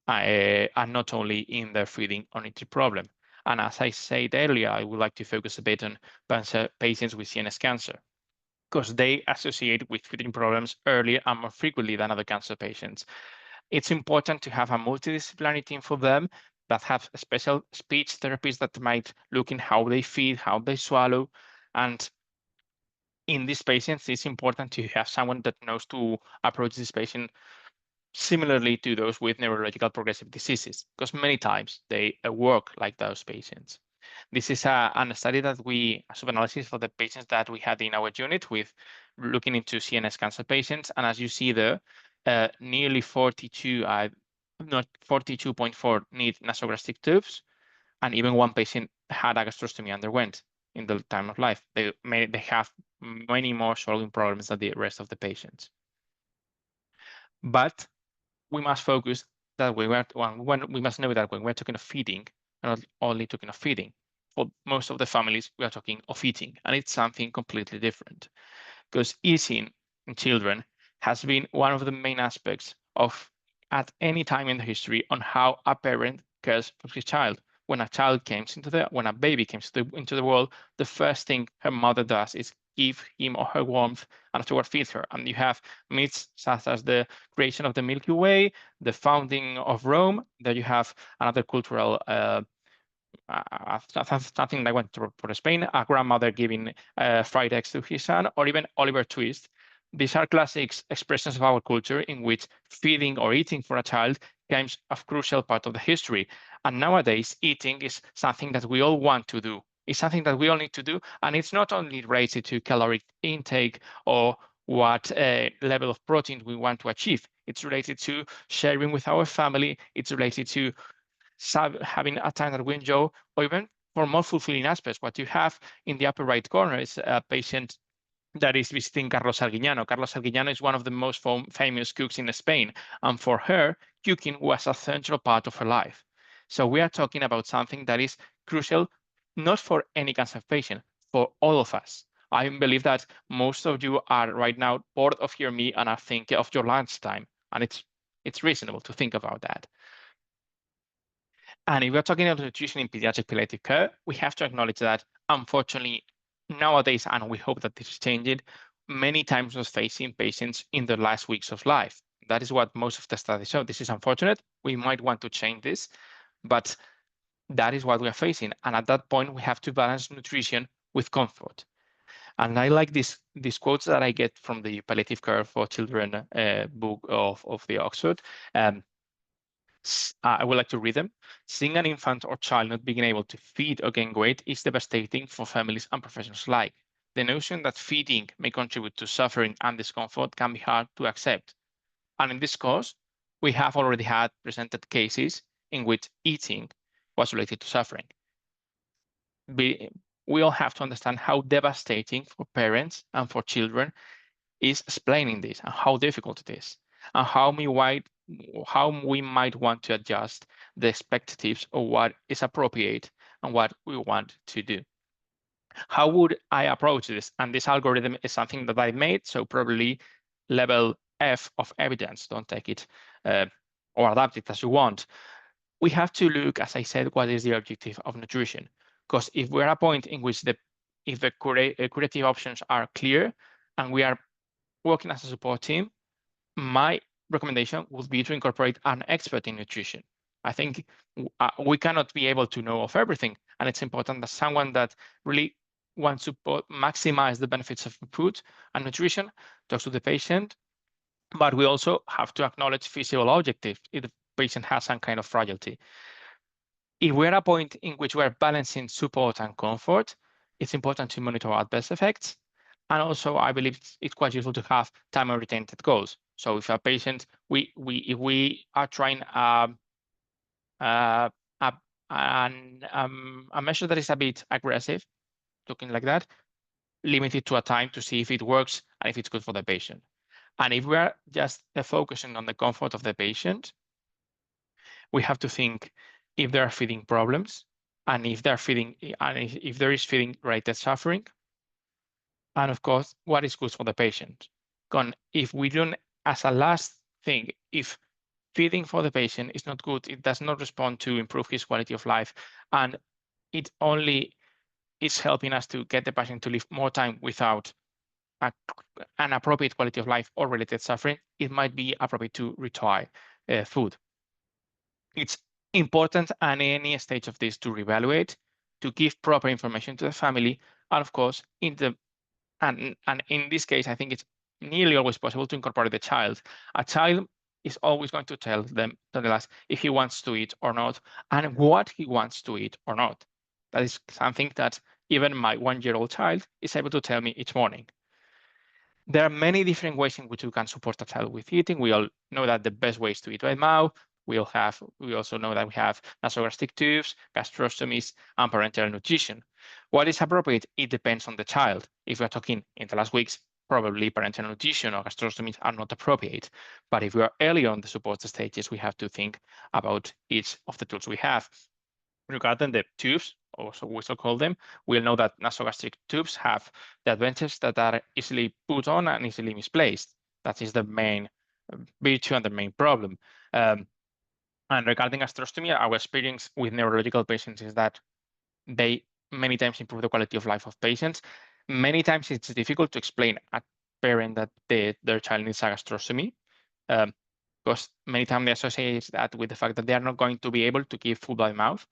and not only in their feeding or eating problem. And as I said earlier, I would like to focus a bit on patients with CNS cancer, because they associate with feeding problems earlier and more frequently than other cancer patients. It's important to have a multidisciplinary team for them that have special speech therapists that might look in how they feed, how they swallow. And in these patients, it's important to have someone that knows to approach this patient similarly to those with neurological progressive diseases, because many times they work like those patients. This is a study that a sub-analysis for the patients that we had in our unit with looking into CNS cancer patients. And as you see there, nearly 42.4 need nasogastric tubes, and even one patient had a gastrostomy underwent in the time of life. They have many more swallowing problems than the rest of the patients. But we must focus that we must know that when we're talking of feeding, we're not only talking of feeding. For most of the families, we are talking of eating, and it's something completely different. Because eating in children has been one of the main aspects of, at any time in the history, on how a parent cares for his child. When a baby comes into the world, the first thing her mother does is give him or her warmth and afterward feed her. And you have myths such as the creation of the Milky Way, the founding of Rome. There you have another cultural something like went for Spain, a grandmother giving fried eggs to his son, or even Oliver Twist. These are classic expressions of our culture in which feeding or eating for a child becomes a crucial part of the history. And nowadays, eating is something that we all want to do. It's something that we all need to do. And it's not only related to caloric intake or what level of protein we want to achieve. It's related to sharing with our family. It's related to having a time that we enjoy, or even for more fulfilling aspects. What you have in the upper right corner is a patient that is visiting Carlos Arguiñano. Carlos Arguiñano is one of the most famous cooks in Spain. And for her, cooking was a central part of her life. So we are talking about something that is crucial, not for any cancer patient, for all of us. I believe that most of you are right now bored of hearing me and are thinking of your lunchtime. And it's reasonable to think about that. And if we're talking about nutrition in pediatric palliative care, we have to acknowledge that, unfortunately, nowadays, and we hope that this is changing, many times we're facing patients in their last weeks of life. That is what most of the studies show. This is unfortunate. We might want to change this, but that is what we are facing. And at that point, we have to balance nutrition with comfort. And I like these quotes that I get from the Palliative Care for Children book of the Oxford. I would like to read them. Seeing an infant or child not being able to feed or gain weight is devastating for families and professionals alike. The notion that feeding may contribute to suffering and discomfort can be hard to accept. And in this course, we have already had presented cases in which eating was related to suffering. We all have to understand how devastating for parents and for children is explaining this and how difficult it is, and how we might want to adjust the expectations of what is appropriate and what we want to do. How would I approach this? And this algorithm is something that I made, so probably level F of evidence. Don't take it or adapt it as you want. We have to look, as I said, what is the objective of nutrition? Because if we're at a point in which if the curative options are clear and we are working as a support team, my recommendation would be to incorporate an expert in nutrition. I think we cannot be able to know of everything, and it's important that someone that really wants to maximize the benefits of food and nutrition talks to the patient, but we also have to acknowledge physical objectives if the patient has some kind of fragility. If we're at a point in which we're balancing support and comfort, it's important to monitor adverse effects. And also, I believe it's quite useful to have time-oriented goals. So if a patient, if we are trying a measure that is a bit aggressive, looking like that, limit it to a time to see if it works and if it's good for the patient. And if we are just focusing on the comfort of the patient, we have to think if there are feeding problems, and if they're feeding, and if there is feeding-related suffering, and of course, what is good for the patient. If we don't, as a last thing, if feeding for the patient is not good, it does not respond to improve his quality of life, and it only is helping us to get the patient to live more time without an appropriate quality of life or related suffering, it might be appropriate to retire food. It's important at any stage of this to reevaluate, to give proper information to the family, and of course, and in this case, I think it's nearly always possible to incorporate the child. A child is always going to tell us if he wants to eat or not, and what he wants to eat or not. That is something that even my 1-year-old child is able to tell me each morning. There are many different ways in which we can support a child with eating. We all know that the best way is to eat by mouth. We also know that we have nasogastric tubes, gastrostomies, and parenteral nutrition. What is appropriate? It depends on the child. If we're talking in the last weeks, probably parenteral nutrition or gastrostomies are not appropriate. But if we are early on the support stages, we have to think about each of the tools we have. Regarding the tubes, also we so call them, we'll know that nasogastric tubes have the advantages that are easily put on and easily misplaced. That is the main virtue and the main problem. And regarding gastrostomy, our experience with neurological patients is that they many times improve the quality of life of patients. Many times it's difficult to explain a parent that their child needs a gastrostomy, because many times they associate that with the fact that they are not going to be able to give food by mouth.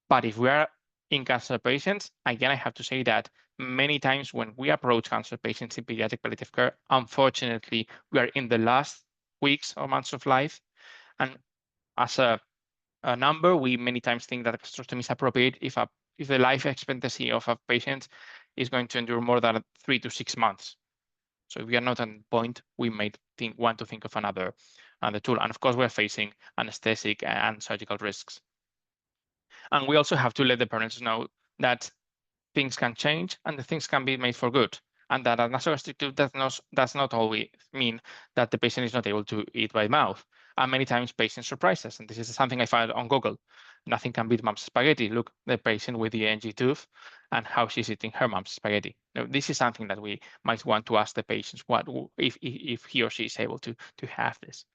But if we are in cancer patients, again, I have to say that many times when we approach cancer patients in pediatric palliative care, unfortunately, we are in the last weeks or months of life. And as a number, we many times think that gastrostomy is appropriate if the life expectancy of a patient is going to endure more than 3 to 6 months. So if we are not at the point, we may want to think of another tool. And of course, we're facing anesthetic and surgical risks. And we also have to let the parents know that things can change and the things can be made for good. And that a nasogastric tube does not always mean that the patient is not able to eat by mouth. And many times patients surprise us. And this is something I found on Google. Nothing can beat mom's spaghetti. Look, the patient with the NG tooth and how she's eating her mom's spaghetti. Now, this is something that we might want to ask the patients if he or she is able to have this.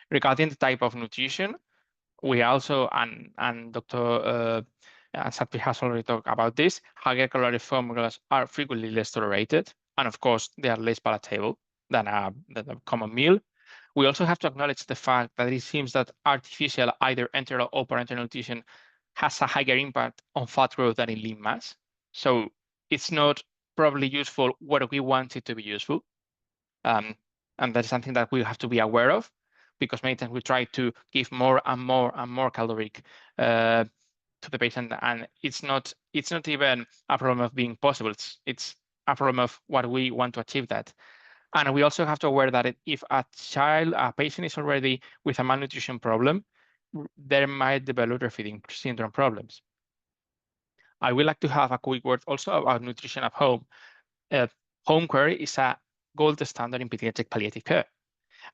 Regarding the type of nutrition, we also, and Dr. Satbir has already talked about this, higher calorie formulas are frequently less tolerated, and of course, they are less palatable than a common meal. We also have to acknowledge the fact that it seems that artificial, either enteral or parenteral nutrition has a higher impact on fat growth than in lean mass. So it's not probably useful where we want it to be useful. And that's something that we have to be aware of, because many times we try to give more and more and more caloric to the patient, and it's not even a problem of being possible. It's a problem of what we want to achieve that. And we also have to aware that if a patient is already with a malnutrition problem, there might develop their feeding syndrome problems. I would like to have a quick word also about nutrition at home. Home care is a gold standard in pediatric palliative care.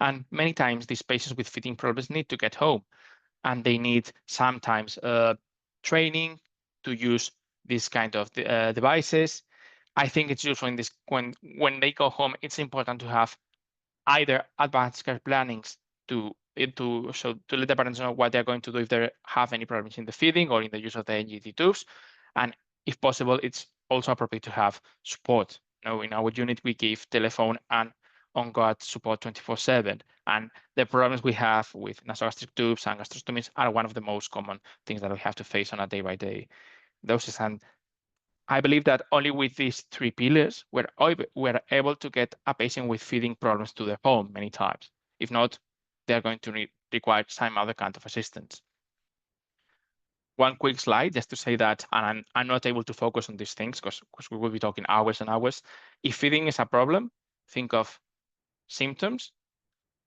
And many times these patients with feeding problems need to get home, and they need sometimes training to use this kind of devices. I think it's useful in this when they go home, it's important to have either advanced care plannings to let the parents know what they're going to do if they have any problems in the feeding or in the use of the NGT tubes. And if possible, it's also appropriate to have support. Now, in our unit, we give telephone and on-guard support 24/7. And the problems we have with nasogastric tubes and gastrostomies are one of the most common things that we have to face on a day-by-day basis. And I believe that only with these 3 pillars, we're able to get a patient with feeding problems to their home many times. If not, they're going to require some other kind of assistance. One quick slide just to say that, and I'm not able to focus on these things because we will be talking hours and hours. If feeding is a problem, think of symptoms,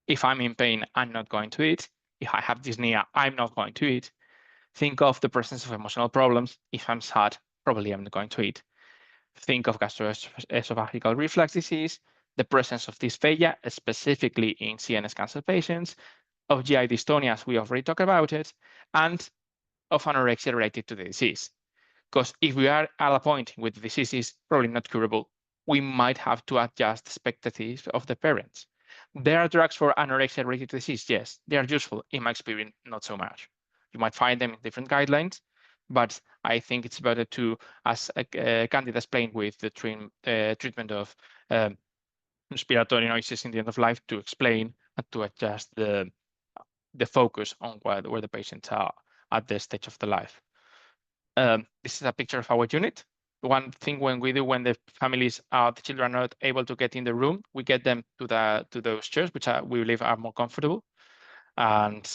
If I'm in pain, I'm not going to eat. If I have dyspnea, I'm not going to eat. Think of the presence of emotional problems. If I'm sad, probably I'm not going to eat. Think of gastroesophageal reflux disease, the presence of dysphagia, specifically in CNS cancer patients, of GI dystonia, as we already talked about it, and of anorexia related to the disease. Because if we are at a point where the disease is probably not curable, we might have to adjust the expectations of the parents. There are drugs for anorexia related to disease, yes, they are useful. In my experience, not so much. You might find them in different guidelines, but I think it's better to, as Candida explained with the treatment of respiratory noises in the end of life, to explain and to adjust the focus on where the patients are at this stage of the life. This is a picture of our unit. One thing when we do when the families the children are not able to get in the room, we get them to those chairs, which we believe are more comfortable. And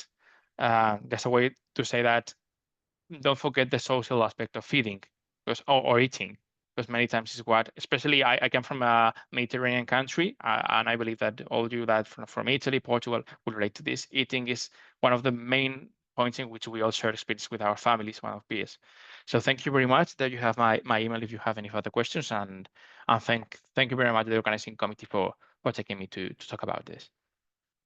there's a way to say that don't forget the social aspect of feeding or eating, because many times is what, especially I come from a Mediterranean country, and I believe that all you that from Italy, Portugal will relate to this. Eating is one of the main points in which we all share experience with our families, one of peers. So thank you very much. There you have my email if you have any further questions, and thank you very much the organizing committee for taking me to talk about this.